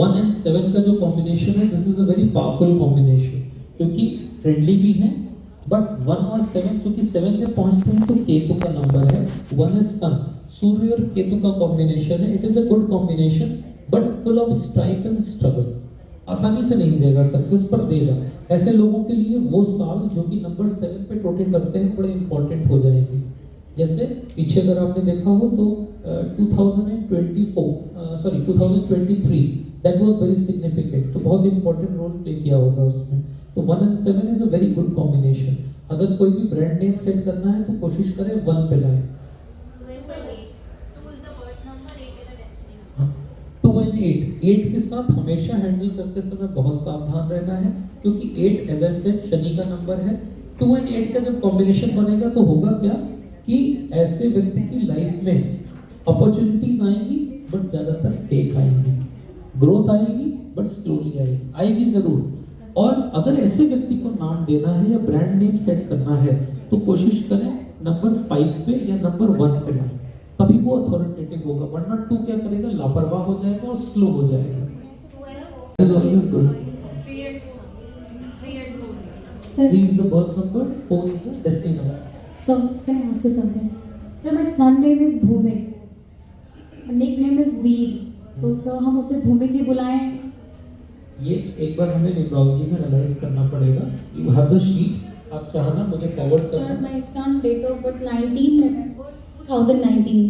1 and 7 का जो कॉम्बिनेशन है, this is a very powerful combination, क्योंकि फ्रेंडली भी है। बट 1 और 7, क्योंकि 7 पे पहुंचते हैं तो केतु का नंबर है। 1 इज सन, सूर्य और केतु का कॉम्बिनेशन है। It is a good combination but full of strife and struggle. आसानी से नहीं देगा सक्सेस, पर देगा। ऐसे लोगों के लिए वो साल जो कि नंबर 7 पे टोटल करते हैं बड़े इंपॉर्टेंट हो जाएंगे। जैसे पीछे अगर आपने देखा हो तो 2023 दैट वाज वेरी सिग्निफिकेंट, तो बहुत इंपॉर्टेंट रोल प्ले किया होगा उसमें। तो 1 and 7 is a very good combination. अगर कोई भी ब्रांड नेम सेट करना है तो कोशिश करें 1 पे लाएं। 2 and 8 के साथ हमेशा हैंडल करते समय बहुत सावधान रहना है, क्योंकि 8 एज आई सेड शनि का नंबर है। 2 and 8 का जब कॉम्बिनेशन बनेगा तो होगा क्या कि ऐसे व्यक्ति की लाइफ में अपॉर्चुनिटीज आएंगी बट ज्यादातर फेक आएंगी, ग्रोथ आएगी बट स्लोली आएगी जरूर। और अगर ऐसे व्यक्ति को नाम देना है या ब्रांड नेम सेट करना है तो कोशिश करें नंबर 5 पे या नंबर 1 पे लाएं, तभी वो अथॉरिटेटिव होगा। वरना 2 क्या करेगा, लापरवाह हो जाएगा और स्लो हो जाएगा। Sir, 3 is the birth number, 4 is the destiny number. so can I ask you something? Sir, my son name is Bhumik. Nickname is Veer. तो सर हम उसे भूमिक ही बुलाएं? ये एक बार हमें न्यूमरोलॉजी में एनालाइज करना पड़ेगा। यू हैव द शीट, आप चाहना मुझे फॉरवर्ड Sir, करना। my son date of birth 19 November 2019.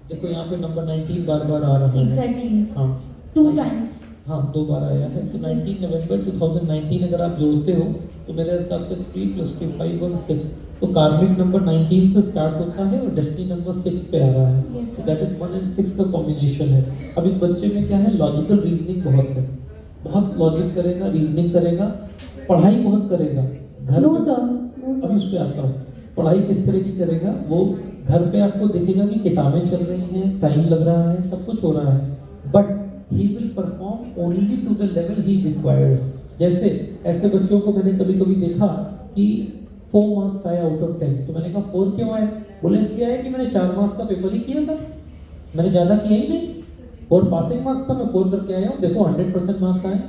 देखो यहाँ पे नंबर 19 बार बार आ रहा है। Exactly. हाँ 2 times. हाँ 2 बार आया है। तो 19 नवंबर 2019 अगर आप जोड़ते हो तो मेरे हिसाब से 3 + 2 5 1 6, तो कार्मिक नंबर 19 से स्टार्ट होता है और डेस्टिनी नंबर 6 पे आ रहा है। Yes, sir. That is 1 and 6 का कॉम्बिनेशन है। अब इस बच्चे में क्या है, लॉजिकल रीजनिंग बहुत है, बहुत लॉजिक करेगा, रीजनिंग करेगा, पढ़ाई बहुत करेगा। घर नो पे- सर, नो अब सर। उस पे आता हूँ, पढ़ाई किस तरह की करेगा वो। घर पे आपको देखेगा कि किताबें चल रही हैं, टाइम लग रहा है, सब कुछ हो रहा है, but he will perform only to the level he requires. जैसे ऐसे बच्चों को मैंने कभी कभी देखा कि 4 मार्क्स आए आउट ऑफ 10, तो मैंने कहा 4 क्यों आए? बोले इसलिए आए कि मैंने 4 मार्क्स का पेपर ही किया था, मैंने ज़्यादा किया ही नहीं, और पासिंग मार्क्स था, मैं 4 करके आया हूँ, देखो 100% मार्क्स आए।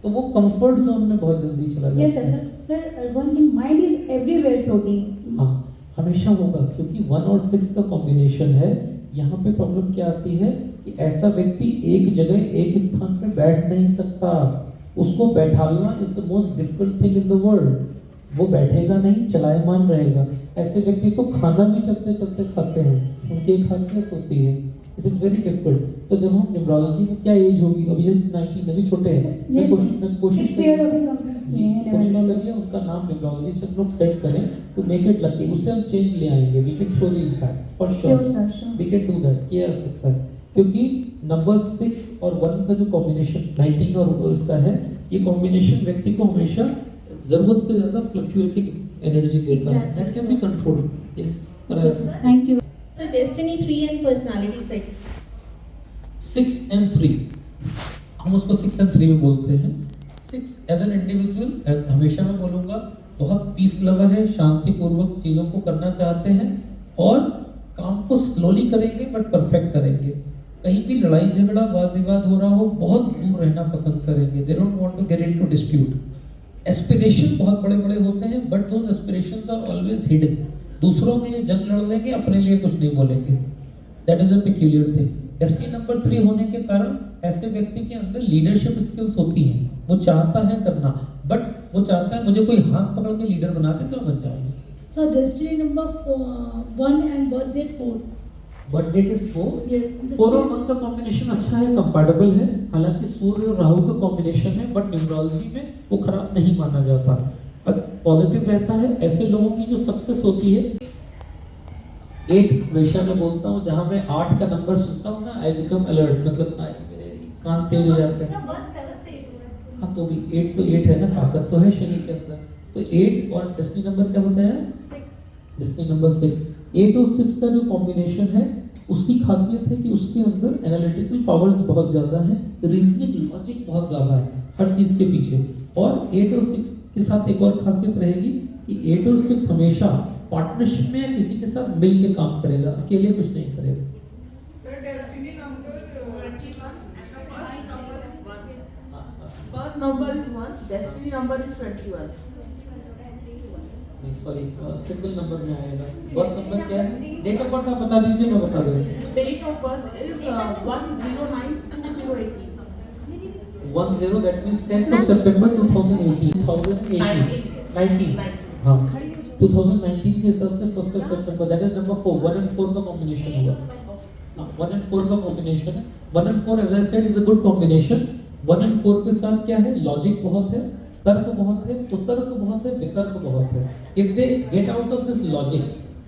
तो वो कंफर्ट जोन में बहुत जल्दी चला Yes, जाता sir. है। Sir, one thing, mind is everywhere floating. हाँ, हमेशा होगा, क्योंकि 1 और 6 का कॉम्बिनेशन है। यहाँ पे प्रॉब्लम क्या आती है कि ऐसा व्यक्ति एक जगह एक स्थान पे बैठ नहीं सकता, उसको बैठालना is the most difficult thing in the world. वो बैठेगा नहीं, चलायमान रहेगा। ऐसे व्यक्ति को खाना भी चलते चलते खाते हैं, उनकी एक खासियत होती है, इट इज वेरी डिफिकल्ट। तो जब हम न्यूमरोलॉजी में, क्या एज होगी अभी, ये 19 अभी छोटे हैं, मैं Yes, कोशिश 6 year अभी कंप्लीट जी, किए हैं कोशिश नवंबर में। करिए उनका नाम न्यूमरोलॉजी से हम लोग सेट करें तो मेक इट लकी, उससे हम चेंज ले आएंगे। We can show the impact for Sure, sure, sir, sure. We can do that, किया जा सकता है। क्योंकि नंबर 6 और 1 का जो कॉम्बिनेशन 19 और उसका है, ये कॉम्बिनेशन व्यक्ति को हमेशा जरूरत से ज्यादा फ्लक्चुएटिंग एनर्जी देता है, that can be controlled. Yes, Thank you. So destiny 3 and personality 6. 6 and 3, हम उसको 6 and 3 में बोलते हैं। 6 एज एन इंडिविजुअल, हमेशा मैं बोलूँगा बहुत पीस लवर है, शांति पूर्वक चीज़ों को करना चाहते हैं और काम को स्लोली करेंगे बट परफेक्ट करेंगे। कहीं भी लड़ाई झगड़ा वाद विवाद हो रहा हो, बहुत दूर रहना पसंद करेंगे। They don't want to get into dispute. Aspiration बहुत बड़े बड़े होते हैं, but those aspirations are always hidden. दूसरों के लिए जंग लड़ लेंगे, अपने लिए कुछ नहीं बोलेंगे। That is a peculiar thing. Destiny number 3 होने के कारण ऐसे व्यक्ति के अंदर लीडरशिप स्किल्स होती हैं, वो चाहता है करना, बट वो चाहता है मुझे कोई हाथ पकड़ के लीडर बना दे तो मैं बन जाऊंगा। So destiny number 1 and birth date 4. But date is 4। Yes. 4 और 1 का कॉम्बिनेशन अच्छा है, कंपैटिबल है। हालांकि सूर्य और राहु का कॉम्बिनेशन है, बट न्यूमरोलॉजी में वो खराब नहीं माना जाता, पॉजिटिव रहता है। ऐसे लोगों की जो सक्सेस होती है, 8 हमेशा मैं बोलता हूँ, जहाँ मैं 8 का नंबर सुनता हूँ ना, आई बिकम अलर्ट, मतलब मेरे कान तेज हो जाते हैं। हाँ, तो भी 8 तो 8 है ना, ताकत तो है शनि के अंदर। तो 8 और डेस्टिनी नंबर क्या बताया? Destiny number 6। 8 और 6 का जो कॉम्बिनेशन है, उसकी खासियत है कि उसके अंदर एनालिटिकल पावर्स बहुत ज़्यादा है, रीजनिंग लॉजिक बहुत ज़्यादा है हर चीज़ के पीछे। और 8 और 6 के साथ एक और खासियत रहेगी कि 8 और 6 हमेशा पार्टनरशिप में या किसी के साथ मिल के काम करेगा, अकेले कुछ नहीं करेगा। Sir, destiny number 21. Birth number is 1, destiny number is 21. नहीं, सॉरी, सिंगल नंबर में आएगा। बर्थ नंबर क्या है? डेट ऑफ बर्थ आप बता दीजिए, मैं बता दूँ। Date of birth is 109/2018. 10, that means 10th of September 2018। 19। हाँ, 2019 के हिसाब से 1st of September, that is number 4। 1 and 4 का कॉम्बिनेशन होगा। 1 and 4 का कॉम्बिनेशन है। 1 and 4 as I said is a good combination। 1 and 4 के साथ क्या है? लॉजिक बहुत है, तर्क बहुत है, कुतर्क बहुत है, वितर्क बहुत है। If they get out of this logic,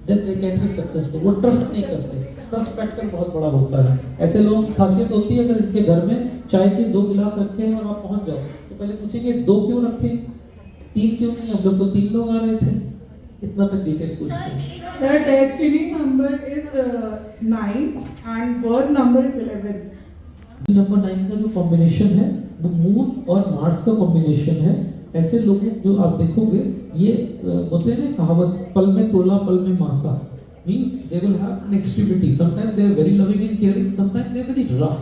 then they can be successful। वो ट्रस्ट नहीं करते, ट्रस्ट फैक्टर बहुत बड़ा होता है। ऐसे लोगों की खासियत होती है, अगर इनके घर में चाय के 2 गिलास रखे हैं और आप पहुंच जाओ तो पहले पूछेंगे 2 क्यों रखे, 3 क्यों नहीं? हम लोग तो 3 लोग आ रहे थे। इतना तक डिटेल पूछते हैं। Sir, destiny number is 9 and birth number is 11. Number 9 का जो कॉम्बिनेशन है वो मून और मार्स का कॉम्बिनेशन है। ऐसे लोग जो आप देखोगे, ये बोलते हैं ना कहावत, पल में तोला पल में मासा, means they will have an extremity. Sometime they are very loving and caring, sometime they are very rough.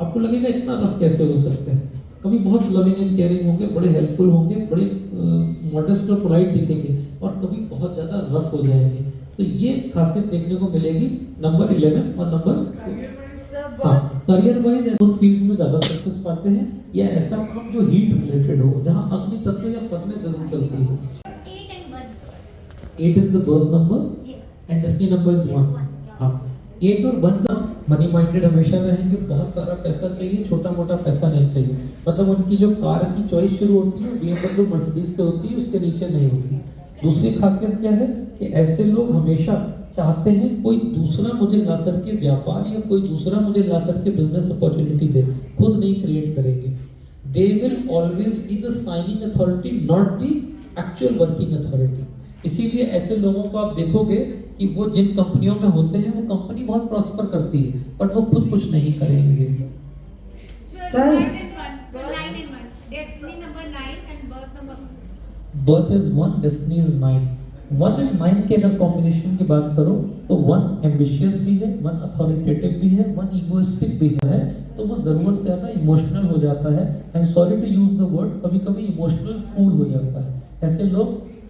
आपको लगेगा इतना रफ कैसे हो सकते हैं? कभी बहुत लविंग एंड केयरिंग होंगे, बड़े हेल्पफुल होंगे, बड़े मॉडेस्ट और पोलाइट दिखेंगे, और कभी बहुत ज़्यादा रफ हो जाएंगे। तो ये खासियत देखने को मिलेगी नंबर 11 और नंबर। हाँ, करियर वाइज उन फील्ड्स में ज़्यादा सक्सेस पाते हैं, या ऐसा काम जो हीट रिलेटेड हो, जहाँ अग्नि तत्व या फर्नेस जरूर चलती है। 8 is the birth number and destiny number is 1। हाँ, 8 और 1 का मनी माइंडेड हमेशा रहेंगे, बहुत सारा पैसा चाहिए, छोटा मोटा पैसा नहीं चाहिए। मतलब उनकी जो कार की चॉइस शुरू होती है BMW मर्सिडीज से होती है, उसके नीचे नहीं होती। दूसरी खासियत क्या है कि ऐसे लोग हमेशा चाहते हैं कोई दूसरा मुझे ला करके व्यापार या कोई दूसरा मुझे ला करके बिजनेस अपॉर्चुनिटी दे, खुद नहीं क्रिएट करेंगे। They will always be the signing authority, not the actual working authority. इसीलिए ऐसे लोगों को आप देखोगे कि वो जिन कंपनियों में होते हैं वो कंपनी बहुत प्रॉस्पर करती है, बट वो खुद कुछ नहीं करेंगे। Sir. 9 and 1. Destiny number 9 and birth number 1. Birth is 1, destiny is 9। 1 and 9 के अगर कॉम्बिनेशन की बात करो तो 1 एम्बिशियस भी है, 1 अथॉरिटेटिव भी है, 1 इगोइस्टिक भी है। तो वो जरूरत से ज्यादा इमोशनल हो जाता है, and sorry to use the word, कभी कभी इमोशनल फूल हो जाता है। ऐसे लोग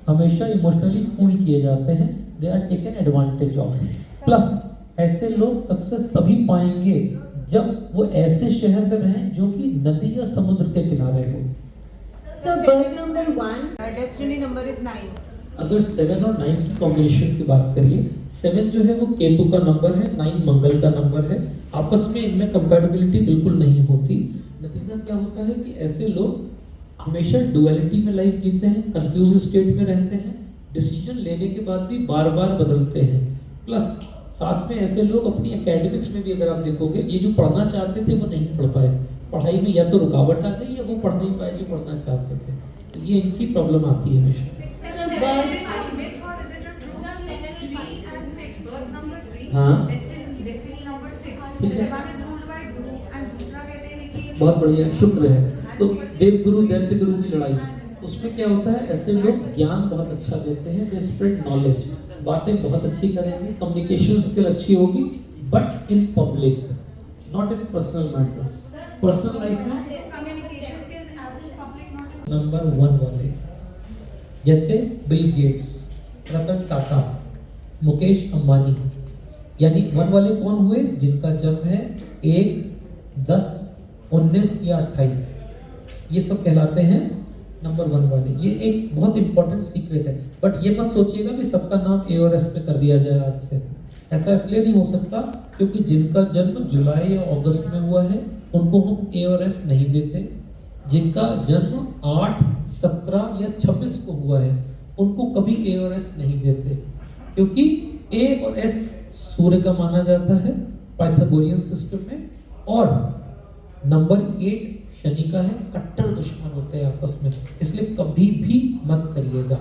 हमेशा इमोशनली फूल किए जाते हैं, they are taken advantage of. Plus ऐसे लोग सक्सेस तभी पाएंगे जब वो ऐसे शहर में रहें जो कि नदी या समुद्र के किनारे हो। So birth number 1, destiny number is 9. अगर 7 और 9 की कॉम्बिनेशन की बात करिए, 7 जो है वो केतु का नंबर है, 9 मंगल का नंबर है। आपस में इनमें कंपैटिबिलिटी बिल्कुल नहीं होती। नतीजा क्या होता है कि ऐसे लोग हमेशा डुअलिटी में लाइफ जीते हैं, कंफ्यूज स्टेट में रहते हैं, डिसीजन लेने के बाद भी बार बार बदलते हैं। प्लस साथ में ऐसे लोग अपनी एकेडमिक्स में भी अगर आप देखोगे, ये जो पढ़ना चाहते थे वो नहीं पढ़ पाए, पढ़ाई में या तो रुकावट आ गई या वो पढ़ नहीं पाए जो पढ़ना चाहते थे। तो ये इनकी प्रॉब्लम आती है हमेशा। हाँ ठीक है, बहुत बढ़िया, शुक्र है। तो देव गुरु दैत्य गुरु की लड़ाई, उसमें क्या होता है, ऐसे लोग ज्ञान बहुत अच्छा देते हैं, दे स्प्रेड नॉलेज, बातें बहुत अच्छी करेंगे, कम्युनिकेशन स्किल अच्छी होगी, but in public, not in personal matters. Personal life में नंबर 1 वाले जैसे बिल गेट्स, रतन टाटा, मुकेश अंबानी, यानी 1 वाले कौन हुए? जिनका जन्म है 1, 10, 19 या 28, ये सब कहलाते हैं नंबर 1 वाले। ये एक बहुत इंपॉर्टेंट सीक्रेट है, बट ये मत सोचिएगा कि सबका नाम ए और एस पे कर दिया जाए आज से। ऐसा इसलिए नहीं हो सकता क्योंकि जिनका जन्म जुलाई या अगस्त में हुआ है उनको हम ए और एस नहीं देते। जिनका जन्म 8, 17 या 26 को हुआ है उनको कभी ए और एस नहीं देते, क्योंकि ए और एस सूर्य का माना जाता है पाइथागोरियन सिस्टम में, और नंबर 8 शनि का है। कट्टर दुश्मन होते हैं आपस में, इसलिए कभी भी मत करिएगा।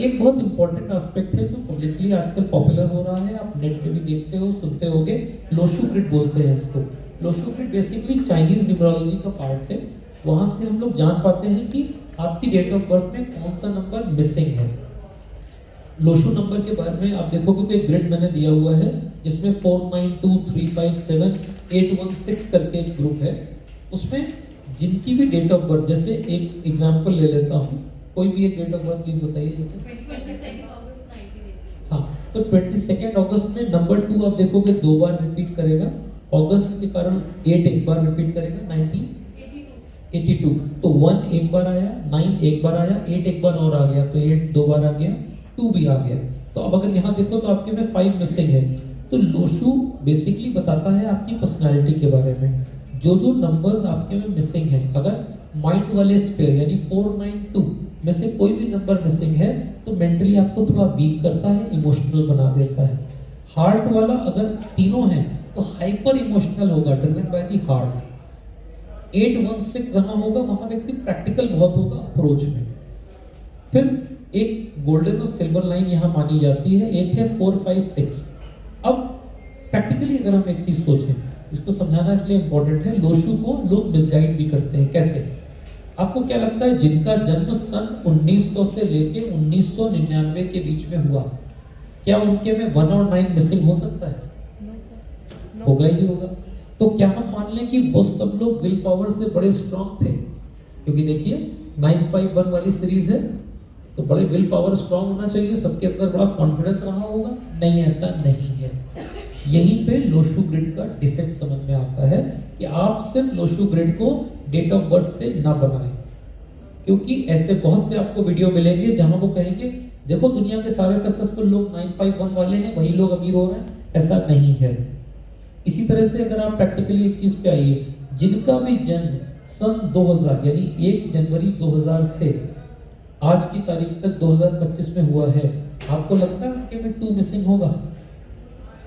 एक बहुत इंपॉर्टेंट एस्पेक्ट है जो पब्लिकली आजकल पॉपुलर हो रहा है, आप नेट पे भी देखते हो, सुनते होगे, लोशू ग्रिड बोलते हैं इसको। लोशू ग्रिड बेसिकली चाइनीज न्यूमरोलॉजी का पार्ट है। वहां से हम लोग जान पाते हैं कि आपकी डेट ऑफ बर्थ में कौन सा नंबर मिसिंग है। लोशू नंबर के बारे में आप देखोगे तो एक ग्रिड मैंने दिया हुआ है जिसमें 4, 9, 2, 3, 5, 7, 8, 1, 6 करके एक ग्रुप है। उसमें जिनकी भी डेट ऑफ बर्थ, जैसे एक एग्जांपल ले लेता हूँ, कोई भी एक डेट ऑफ बर्थ प्लीज बताइए। जैसे हाँ, तो 22 अगस्त में नंबर 2 आप देखोगे 2 बार रिपीट करेगा, अगस्त के कारण 8 एक बार रिपीट करेगा, 1982। तो 1 एक बार आया, 9 एक बार आया, 8 एक बार और आ गया, तो 8 2 बार आ गया, 2 भी आ गया। तो अब अगर यहाँ देखो तो आपके में 5 मिसिंग है। तो लोशू बेसिकली बताता है आपकी पर्सनालिटी के बारे में। जो जो नंबर्स आपके में मिसिंग है, अगर माइंड वाले स्पेयर यानी 4, 9, 2 में से कोई भी नंबर मिसिंग है तो मेंटली आपको थोड़ा वीक करता है, इमोशनल बना देता है। हार्ट वाला अगर तीनों हैं तो हाइपर इमोशनल होगा, ड्रिवन बाय द हार्ट। 8, 1, 6 जहां होगा वहां व्यक्ति प्रैक्टिकल बहुत होगा अप्रोच में। फिर एक गोल्डन और सिल्वर लाइन यहाँ मानी जाती है, एक है 4, 5, 6। अब प्रैक्टिकली अगर हम एक चीज सोचें, इसको समझाना इसलिए इम्पोर्टेंट है, लोशू को लोग मिसगाइड भी करते हैं। कैसे? आपको क्या लगता है जिनका जन्म सन 1900 से लेके 1999 के बीच में हुआ, क्या उनके में 1 और 9 मिसिंग हो सकता है? होगा ही होगा। तो क्या हम मान लें कि वो सब लोग विल पावर से बड़े स्ट्रांग थे? क्योंकि देखिए 951 वाली सीरीज है तो बड़े विल पावर स्ट्रांग होना चाहिए, सबके अंदर बड़ा कॉन्फिडेंस रहा होगा। नहीं, ऐसा नहीं है। यहीं पे लोशू ग्रिड का डिफेक्ट समझ में आता है कि आप सिर्फ लोशू ग्रिड को डेट ऑफ बर्थ से ना बनाएं, क्योंकि ऐसे बहुत से आपको वीडियो मिलेंगे जहां वो कहेंगे देखो दुनिया के सारे सक्सेसफुल लोग 951 वाले हैं, वही लोग अमीर हो रहे हैं। ऐसा नहीं है। इसी तरह से अगर आप प्रैक्टिकली एक चीज पे आइए, जिनका भी जन्म सन 2000 यानी 1 जनवरी 2000 से आज की तारीख तक 2025 में हुआ है, आपको लगता है उनके में 2 मिसिंग होगा?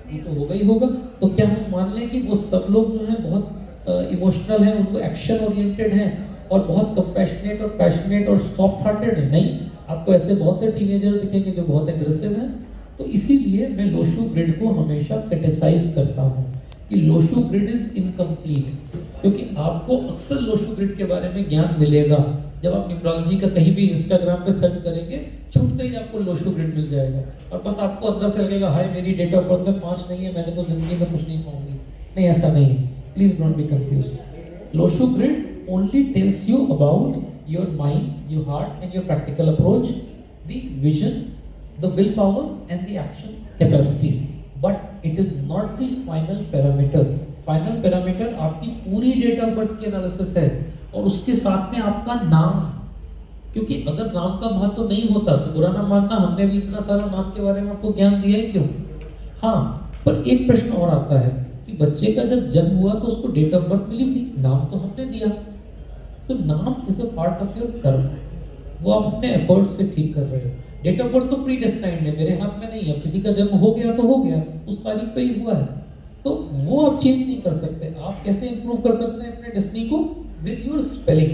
वो तो होगा ही होगा। तो क्या हम मान लें कि वो सब लोग जो हैं बहुत इमोशनल हैं, उनको एक्शन ओरिएंटेड हैं और बहुत कंपैशनेट और पैशनेट और सॉफ्ट हार्टेड है? नहीं, आपको ऐसे बहुत से टीनेजर्स दिखेंगे जो बहुत एग्रेसिव हैं। तो इसीलिए मैं लोशू ग्रिड को हमेशा क्रिटिसाइज करता हूँ कि लोशू ग्रिड इज इनकम्प्लीट, क्योंकि आपको अक्सर लोशू ग्रिड के बारे में ज्ञान मिलेगा जब आप न्यूमरोलॉजी का कहीं भी इंस्टाग्राम पे सर्च करेंगे, छूटते ही आपको लोशू ग्रिड मिल जाएगा और बस आपको अंदर से लगेगा हाय मेरी डेट ऑफ बर्थ में 5 नहीं है, मैंने तो जिंदगी में कुछ नहीं पाऊंगी। नहीं, ऐसा नहीं है, please don't be confused. Lo Shu grid only tells you about your mind, your heart and your practical approach, the vision, the willpower and the action capacity, but it is not the final parameter. Final parameter आपकी पूरी date of birth की analysis है और उसके साथ में आपका नाम, क्योंकि अगर नाम का महत्व तो नहीं होता तो बुरा ना मानना, हमने भी इतना सारा नाम के बारे में आपको ज्ञान दिया ही क्यों। हाँ, पर एक प्रश्न और आता है कि बच्चे का जब जन्म हुआ तो उसको डेट ऑफ बर्थ मिली थी, नाम तो हमने दिया, तो नाम is a part of your कर्म, वो आप अपने एफर्ट्स से ठीक कर रहे हो। डेट ऑफ बर्थ तो प्री डेस्टाइन्ड है, मेरे हाथ में नहीं है, किसी का जन्म हो गया तो हो गया, उस तारीख पे ही हुआ है, तो वो आप चेंज नहीं कर सकते। आप कैसे इंप्रूव कर सकते हैं अपने डेस्टिनी को? With your spelling,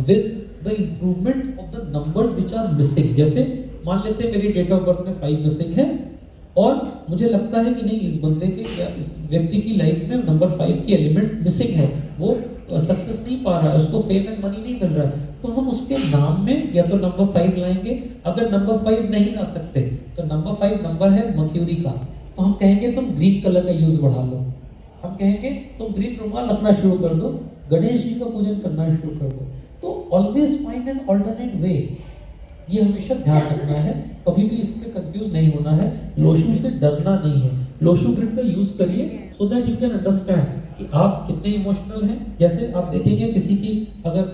with the improvement of the numbers which are missing. जैसे मान लेते हैं मेरी डेट ऑफ बर्थ में 5 मिसिंग है और मुझे लगता है कि नहीं, इस बंदे के या इस व्यक्ति की लाइफ में नंबर 5 की एलिमेंट मिसिंग है, वो सक्सेस नहीं पा रहा है, उसको फेम एंड मनी नहीं मिल रहा है, तो हम उसके नाम में या तो नंबर 5 लाएंगे। अगर नंबर 5 नहीं ला सकते तो नंबर 5 नंबर है मर्क्यूरी का, तो हम कहेंगे तुम ग्रीन कलर का यूज बढ़ा लो, हम कहेंगे तुम ग्रीन रुमाल रखना शुरू कर दो, गणेश जी का पूजन करना शुरू कर दो। तो always find an alternate way, ये हमेशा ध्यान रखना है, कभी भी इस पे कंफ्यूज नहीं होना है। लोशू से डरना नहीं है, लोशू ग्रिड का यूज करिए so that you can understand कि आप कितने इमोशनल हैं। जैसे आप देखेंगे किसी की अगर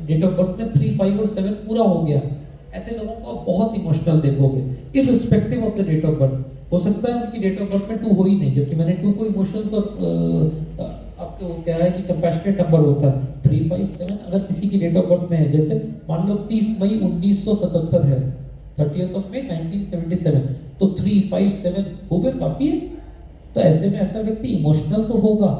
डेट ऑफ बर्थ में 3, 5 और 7 पूरा हो गया, ऐसे लोगों को आप बहुत इमोशनल देखोगे irrespective of the date of birth. हो सकता है उनकी डेट ऑफ बर्थ में 2 हो ही नहीं, जबकि मैंने 2 को इमोशंस और आपको क्या है कि कंपैशनेट नंबर होता है। 3, 5, 7 अगर किसी की डेट ऑफ बर्थ में है, जैसे मान लो 30 मई 1977 है, 30th of May 1977, तो 3, 5, 7 हो गए, काफी है। तो ऐसे में ऐसा व्यक्ति इमोशनल तो होगा,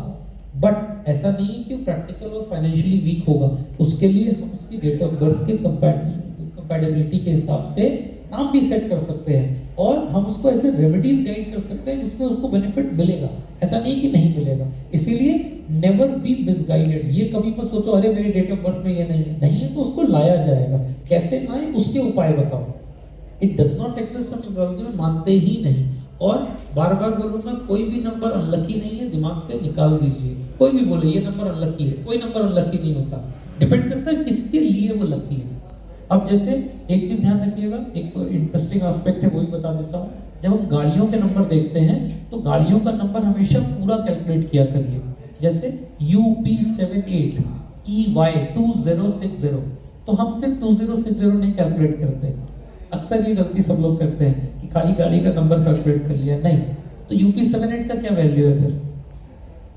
बट ऐसा नहीं है कि वो प्रैक्टिकल और फाइनेंशियली वीक होगा। उसके लिए हम उसकी डेट ऑफ बर्थ के कंपैटिबिलिटी के हिसाब से नाम भी सेट कर सकते हैं और हम उसको ऐसे रेमेडीज गाइड कर सकते हैं जिससे उसको बेनिफिट मिलेगा, ऐसा नहीं कि नहीं मिलेगा। इसीलिए नेवर बी मिसगाइडेड, ये कभी मत सोचो अरे मेरी डेट ऑफ बर्थ में ये नहीं है तो उसको लाया जाएगा, कैसे लाएं उसके उपाय बताओ। इट डज नॉट एग्जिस्ट, हम न्यूमरोलॉजी में मानते ही नहीं। और बार बार बोलूंगा, कोई भी नंबर अनलकी नहीं है, दिमाग से निकाल दीजिए। कोई भी बोले ये नंबर अनलकी है, कोई नंबर अनलकी नहीं होता, डिपेंड करता है किसके लिए वो लकी है। अब जैसे एक चीज ध्यान रखिएगा, एक इंटरेस्टिंग एस्पेक्ट है वो भी बता देता हूँ। जब हम गाड़ियों के नंबर देखते हैं तो गाड़ियों का नंबर हमेशा पूरा कैलकुलेट किया करिए। जैसे UP78 EY 2060, तो हम सिर्फ 2060 नहीं कैलकुलेट करते। अक्सर ये गलती सब लोग करते हैं कि खाली गाड़ी का नंबर कैलकुलेट कर लिया, नहीं। तो UP78 का क्या वैल्यू है? फिर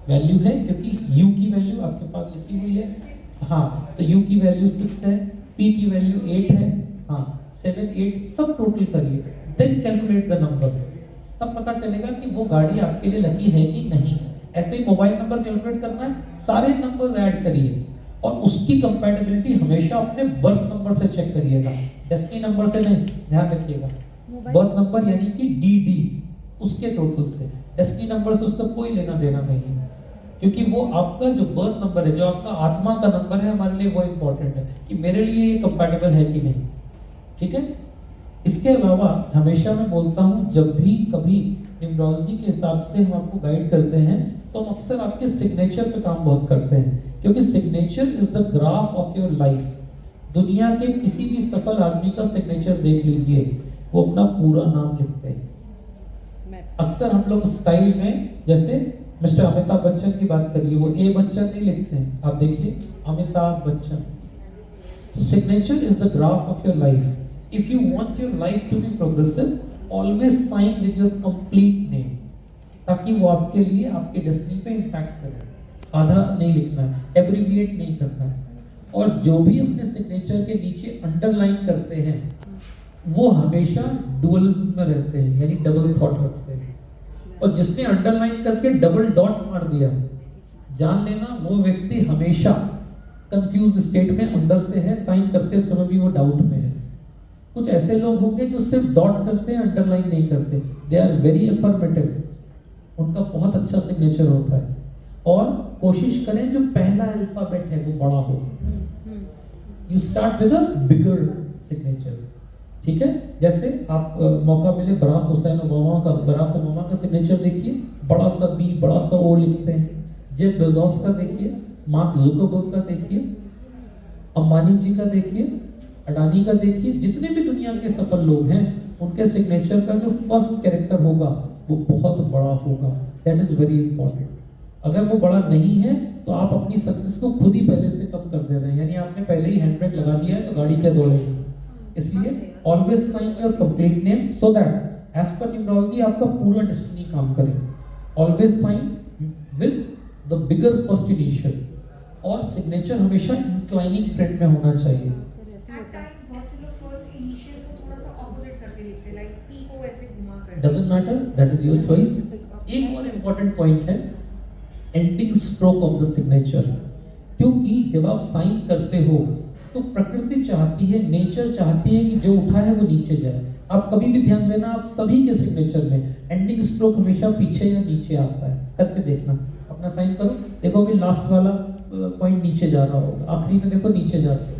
वैल्यू है क्योंकि U की वैल्यू आपके पास लिखी हुई है, हाँ, तो U की वैल्यू 6 है, P की वैल्यू 8 है, हाँ, 7, 8 सब टोटल करिए, देन कैलकुलेट द नंबर, तब पता चलेगा कि वो गाड़ी आपके लिए लकी है कि नहीं। ऐसे ही मोबाइल नंबर कैलकुलेट करना है, सारे नंबर्स ऐड करिए और उसकी कंपैटिबिलिटी हमेशा अपने बर्थ नंबर से चेक करिएगा, डेस्टिनी नंबर से नहीं, ध्यान रखिएगा। बर्थ नंबर यानी कि DD उसके टोटल से, डेस्टिनी नंबर से उसका कोई लेना देना नहीं है, क्योंकि वो आपका जो बर्थ नंबर है, जो आपका आत्मा का नंबर है, हमारे लिए वो इम्पोर्टेंट है कि मेरे लिए ये कंपैटिबल है कि नहीं, ठीक है। इसके अलावा हमेशा मैं बोलता हूँ, जब भी कभी न्यूमरोलॉजी के हिसाब से हम आपको गाइड करते हैं तो हम अक्सर आपके सिग्नेचर पे काम बहुत करते हैं, क्योंकि signature is the graph of your life. दुनिया के किसी भी सफल आदमी का सिग्नेचर देख लीजिए, वो अपना पूरा नाम लिखते हैं। अक्सर हम लोग स्टाइल में, जैसे मिस्टर अमिताभ बच्चन की बात करिए, वो A बच्चन नहीं लिखते हैं, आप देखिए Amitabh Bachchan. Signature is the graph of your life. If you want your life to be progressive, always sign with your complete name, ताकि वो आपके लिए आपके डेस्टिनी पे इम्पैक्ट करे। आधा नहीं लिखना है, एब्रीविएट नहीं करना है। और जो भी अपने सिग्नेचर के नीचे अंडरलाइन करते हैं वो हमेशा डुअलिज्म में रहते हैं, यानी डबल थॉट रखते हैं। और जिसने अंडरलाइन करके डबल डॉट मार दिया, जान लेना वो व्यक्ति हमेशा कंफ्यूज स्टेट में अंदर से है, साइन करते समय भी वो डाउट में है। कुछ ऐसे लोग होंगे जो सिर्फ डॉट करते हैं, अंडरलाइन नहीं करते, दे आर वेरी अफर्मेटिव, उनका बहुत अच्छा सिग्नेचर होता है। और कोशिश करें जो पहला अल्फाबेट है वो बड़ा हो। You start with a bigger signature, ठीक है। जैसे आप मौका मिले बराक हुसैन ओबामा का सिग्नेचर देखिए, बड़ा सा बी बड़ा सा ओ लिखते हैं। जेफ बेजोस का देखिए, मार्क जुकरबर्ग का देखिए, अंबानी जी का देखिए, अडानी का देखिए, जितने भी दुनिया के सफल लोग हैं उनके सिग्नेचर का जो फर्स्ट कैरेक्टर होगा वो बहुत बड़ा होगा। That is very important. अगर वो बड़ा नहीं है तो आप अपनी सक्सेस को खुद ही पहले से कम कर दे रहे हैं, यानी आपने पहले ही हैंड ब्रेक लगा दिया है तो गाड़ी क्या दौड़ेगी। इसलिए always sign your complete name so that as पर न्यूमरोलॉजी आपका पूरा डेस्टिनी काम करे। Always sign with the bigger first initial, और सिग्नेचर हमेशा इंक्लाइनिंग ट्रेंड में होना चाहिए। Doesn't matter, that is your choice. एक और इम्पोर्टेंट पॉइंट है ending stroke of the signature, क्योंकि जब आप साइन करते हो तो प्रकृति चाहती है, नेचर चाहती है कि जो उठा है वो नीचे जाए। आप कभी भी ध्यान देना, आप सभी के सिग्नेचर में एंडिंग स्ट्रोक हमेशा पीछे या नीचे आता है। करके देखना, अपना साइन करो, देखो कि लास्ट वाला पॉइंट नीचे जा रहा होगा, आखिरी में देखो नीचे जाते हो।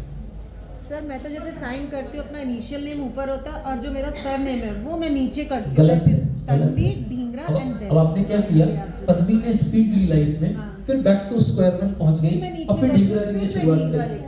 सर मैं तो जैसे साइन करती हूँ अपना इनिशियल नेम ऊपर होता है और जो मेरा सर नेम है वो मैं नीचे करती हूँ। गलत है, तन्वी ढींगरा एंड देन। अब आपने क्या किया, तन्वी ने स्पीड ली लाइफ में, फिर बैक टू स्क्वायर वन पहुंच गई और फिर ढींगरा जी ने शुरुआत करी।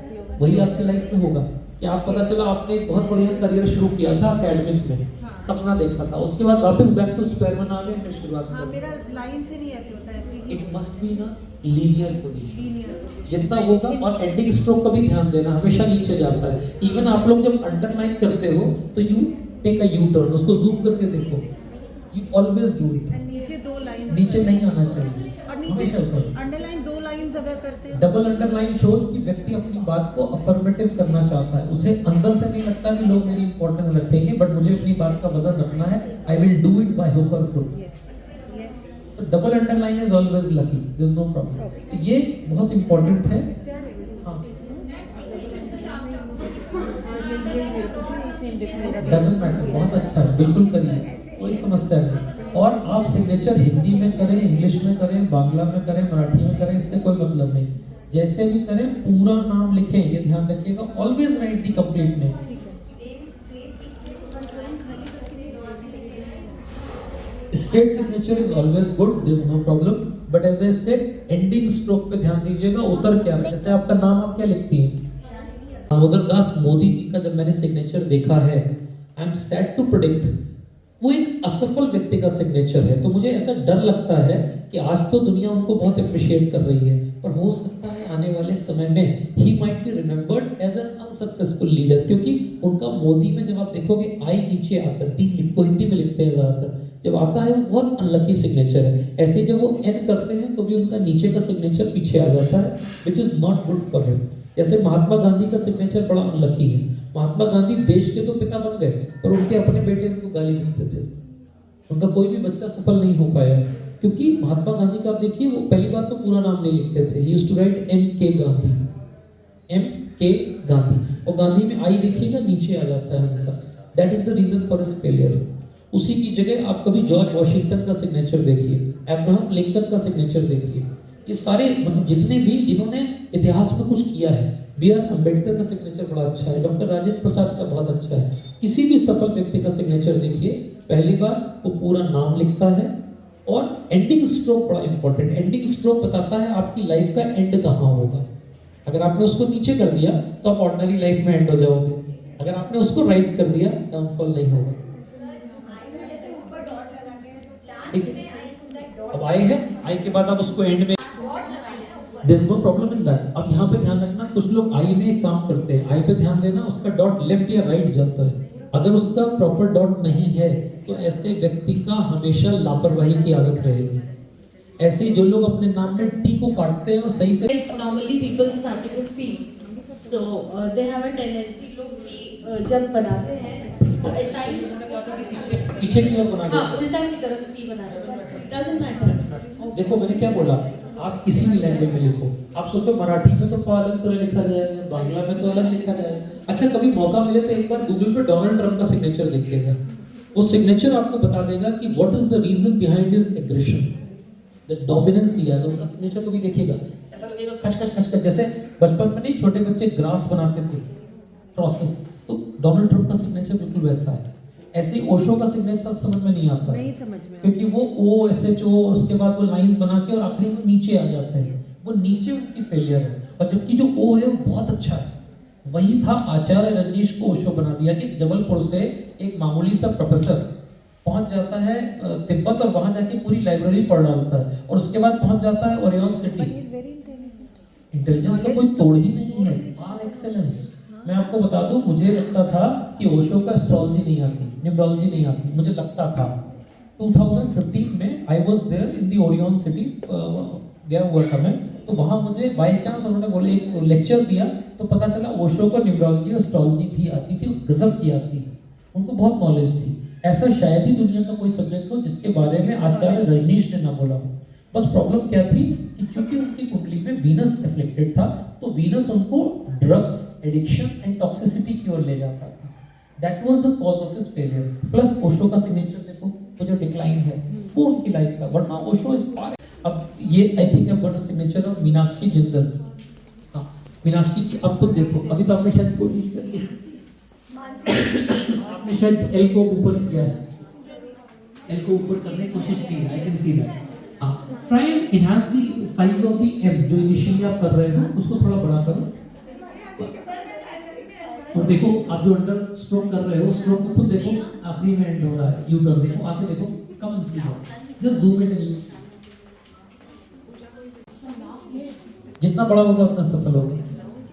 वही आपके लाइफ में होगा कि आप पता चला आपने एक बहुत बढ़िया करियर शुरू किया था एकेडमिक में, सपना देखा था, उसके बाद वापस बैक टू स्क्वायर वन आ गए, फिर शुरुआत हाँ, कर। मेरा लाइन से नहीं ऐसे होता है, ऐसे ही इट मस्ट बी ना लीनियर पोजीशन, लीनियर जितना होगा। और एंडिंग स्ट्रोक का भी ध्यान देना, हमेशा नीचे जाता है। इवन आप लोग जब अंडरलाइन करते हो तो you take a U turn, उसको जूम करके देखो, यू ऑलवेज डू इट। नीचे दो लाइन नीचे नहीं आना चाहिए, और नीचे हमेशा ऊपर। अंडरलाइन दो लाइंस अगर करते हो। डबल अंडरलाइन शोज कि व्यक्ति अपनी बात को अफर्मेटिव करना चाहता है, उसे अंदर से नहीं लगता कि लोग मेरी इंपॉर्टेंस रखेंगे, बट मुझे अपनी बात का वजन रखना है, I will do it by hook और क्रुक। तो double underline is always lucky, there is no problem. ये बहुत इंपॉर्टेंट है। हाँ, डजंट मैटर, बहुत अच्छा है, बिल्कुल करिए, कोई समस्या नहीं। और आप सिग्नेचर हिंदी में करें, इंग्लिश में करें, बांग्ला में करें, मराठी में करें, इससे कोई मतलब नहीं। जैसे भी करें पूरा नाम लिखें, ये ध्यान रखिएगा। Always write the complete name. Straight signature is always good, there is no problem, but as I said ending stroke पे ध्यान दीजिएगा। उतर क्या है, जैसे आपका नाम आप क्या लिखती हैं? दामोदर दास मोदी जी का जब मैंने सिग्नेचर देखा है, I am sad to predict, वो एक असफल व्यक्ति का सिग्नेचर है। तो मुझे ऐसा डर लगता है कि आज तो दुनिया उनको बहुत अप्रिशिएट कर रही है, पर हो सकता है आने वाले समय में he might be remembered as an unsuccessful leader, क्योंकि उनका मोदी में जब आप देखोगे आई नीचे आता है, को हिंदी में लिखते हैं ज्यादातर, जब आता है वो बहुत अनलकी सिग्नेचर है। ऐसे जब वो एन करते हैं तो भी उनका नीचे का सिग्नेचर पीछे आ जाता है, which is not good for him. जैसे महात्मा गांधी का सिग्नेचर बड़ा अनलकी है। महात्मा गांधी देश के तो पिता बन गए, पर उनके अपने बेटे उनको गाली देते थे। उनका कोई भी बच्चा सफल नहीं हो पाया, क्योंकि महात्मा गांधी का आप देखिए, वो पहली बात तो पूरा नाम नहीं लिखते थे, he used to write M.K. Gandhi, M.K. Gandhi, और गांधी में आई देखिएगा नीचे आ जाता है उनका। That is the reason for his failure. उसी की जगह आप कभी जॉर्ज वॉशिंगटन का सिग्नेचर देखिए, अब्राहम लिंकन का सिग्नेचर देखिए, ये सारे मतलब जितने भी जिन्होंने इतिहास में कुछ किया है। B.R. अम्बेडकर का सिग्नेचर बड़ा अच्छा है, डॉक्टर राजेंद्र प्रसाद का बहुत अच्छा है। किसी भी सफल व्यक्ति का सिग्नेचर देखिए, पहली बार वो पूरा नाम लिखता है, और एंडिंग स्ट्रोक बड़ा इंपॉर्टेंट। एंडिंग स्ट्रोक बताता है आपकी लाइफ का एंड कहाँ होगा। अगर आपने उसको नीचे कर दिया तो आप ऑर्डिनरी लाइफ में एंड हो जाओगे, अगर आपने उसको राइज कर दिया डाउनफॉल नहीं होगा। अब आई है, आई के बाद आप उसको एंड में, there is no problem in that. अब यहाँ पे ध्यान रखना, कुछ लोग आई में एक काम करते हैं, आई पे ध्यान देना, उसका डॉट लेफ्ट या राइट जाता है, अगर उसका प्रॉपर डॉट नहीं है तो ऐसे व्यक्ति का हमेशा लापरवाही की आदत रहेगी। ऐसे ही जो लोग अपने नाम में टी को काटते हैं और सही से Normally people starting with P, so they have a tendency लोग P जब बनाते हैं तो at times पीछे की ओर बना हाँ देते उल्टा की तरफ P बना देते हैं। Doesn't matter. हैं। देखो मैंने क्या बोला, आप किसी भी लैंग्वेज में लिखो, आप सोचो मराठी में तो अलग तरह लिखा जाएगा, बांग्ला में तो अलग लिखा जाएगा। अच्छा कभी मौका मिले तो एक बार गूगल पे डोनाल्ड ट्रंप का सिग्नेचर देखिएगा, वो सिग्नेचर आपको बता देगा कि what is the reason behind his aggression, the dominance ही है। उनका सिग्नेचर को भी देखिएगा, ऐसा लगेगा खच खच खच खच, जैसे बचपन में नहीं छोटे बच्चे ग्रास बनाते थे प्रोसेस, तो डोनाल्ड ट्रंप का सिग्नेचर बिल्कुल वैसा है। ऐसे ही ओशो का सिग्नेचर समझ में नहीं आता है, क्योंकि वो ओ एस एच ओ उसके बाद वो लाइंस बना के और आखिरी में नीचे आ जाते हैं, वो नीचे उनकी फेलियर है। और जबकि जो ओ है वो बहुत अच्छा है। वही था आचार्य रजनीश को ओशो बना दिया कि जबलपुर से एक मामूली सा प्रोफेसर पहुंच जाता है तिब्बत और वहां जाके पूरी लाइब्रेरी पढ़ डालता है और उसके बाद पहुंच जाता है ओरियन सिटी। इंटेलिजेंस का कोई तोड़ ही नहीं है, आर एक्सेलेंस। मैं आपको बता दूं, मुझे लगता था कि ओशो का एस्ट्रोलॉजी नहीं आती, न्यूमरोलॉजी नहीं आती, मुझे लगता था। 2015 में I was there in the Orion city, गया हुआ था मैं, तो वहाँ मुझे बाय चांस उन्होंने बोले एक लेक्चर दिया तो पता चला ओशो को न्यूमरोलॉजी और एस्ट्रोलॉजी भी आती थी, गजब की आती है, उनको बहुत नॉलेज थी। ऐसा शायद ही दुनिया का कोई सब्जेक्ट हो जिसके बारे में आचार्य रजनीश ने ना बोला हो। बस प्रॉब्लम क्या थी कि चूंकि उनकी कुंडली में वीनस एफ्लिक्टेड था, तो वीनस उनको ड्रग्स, एडिक्शन एंड टॉक्सिसिटी की ओर ले जाता था। That was the cause of his failure. Plus Osho का सिग्नेचर देखो, वो जो डिक्लाइन है वो उनकी लाइफ का, वरना ओशो इज पार। अब ये I think I got a signature of Meenakshi Jindal. हाँ मीनाक्षी जी, अब खुद देखो, अभी तो आपने शायद कोशिश करी है, आपने शायद एल को ऊपर किया है, एल को ऊपर करने की कोशिश की है, I can see that. Try and enhance the size of the M जो इनिशियली आप कर रहे हो, उसको थोड़ा बड़ा करो। और देखो आप जो अंडर स्ट्रोक कर रहे हो, स्ट्रोक को खुद देखो, आखिरी में एंड हो रहा है, यू टर्न देखो, आके देखो, come and see that, just zoom it in. जितना बड़ा होगा उतना सफल होगा।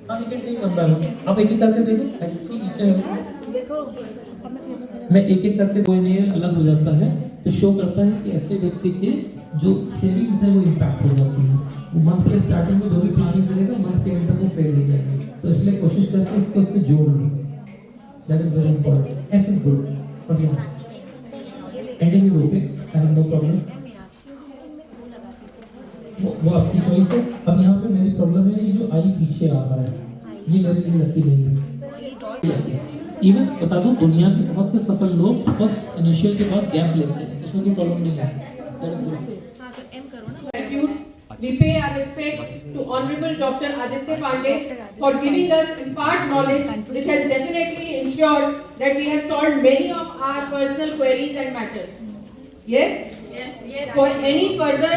हाँ, you can take one by one. आप एक एक करके देखो, नीचे मैं एक एक करके कोई नहीं अलग हो जाता है, तो शो करता है कि ऐसे व्यक्ति के जो सेविंग्स है वो इम्पैक्ट हो जाती है। वो मंथ के स्टार्टिंग में जो भी प्लानिंग करेगा, मंथ के एंड तक वो फेल हो जाएगा, तो इसलिए कोशिश करके इसको उससे जोड़ लो। That is very important. S is good, but या ending is okay, I have no problem, वो आपकी चॉइस है। अब यहाँ पे मेरी प्रॉब्लम है, ये जो आई पीछे आ रहा है, ये मेरे लिए लकी नहीं है। इवन बता दूं, दुनिया के बहुत से सफल लोग फर्स्ट इनिशियल के बाद गैप लेते हैं, इसमें कोई प्रॉब्लम नहीं है। That is good. We pay our respect to Honorable Dr. Aditya Pandey for giving us part knowledge which has definitely ensured that we have solved many of our personal queries and matters. Yes? Yes. Yes. For any further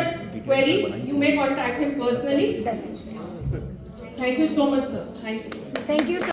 queries, you may contact him personally. Thank you so much, sir. Thank you. Thank you, sir.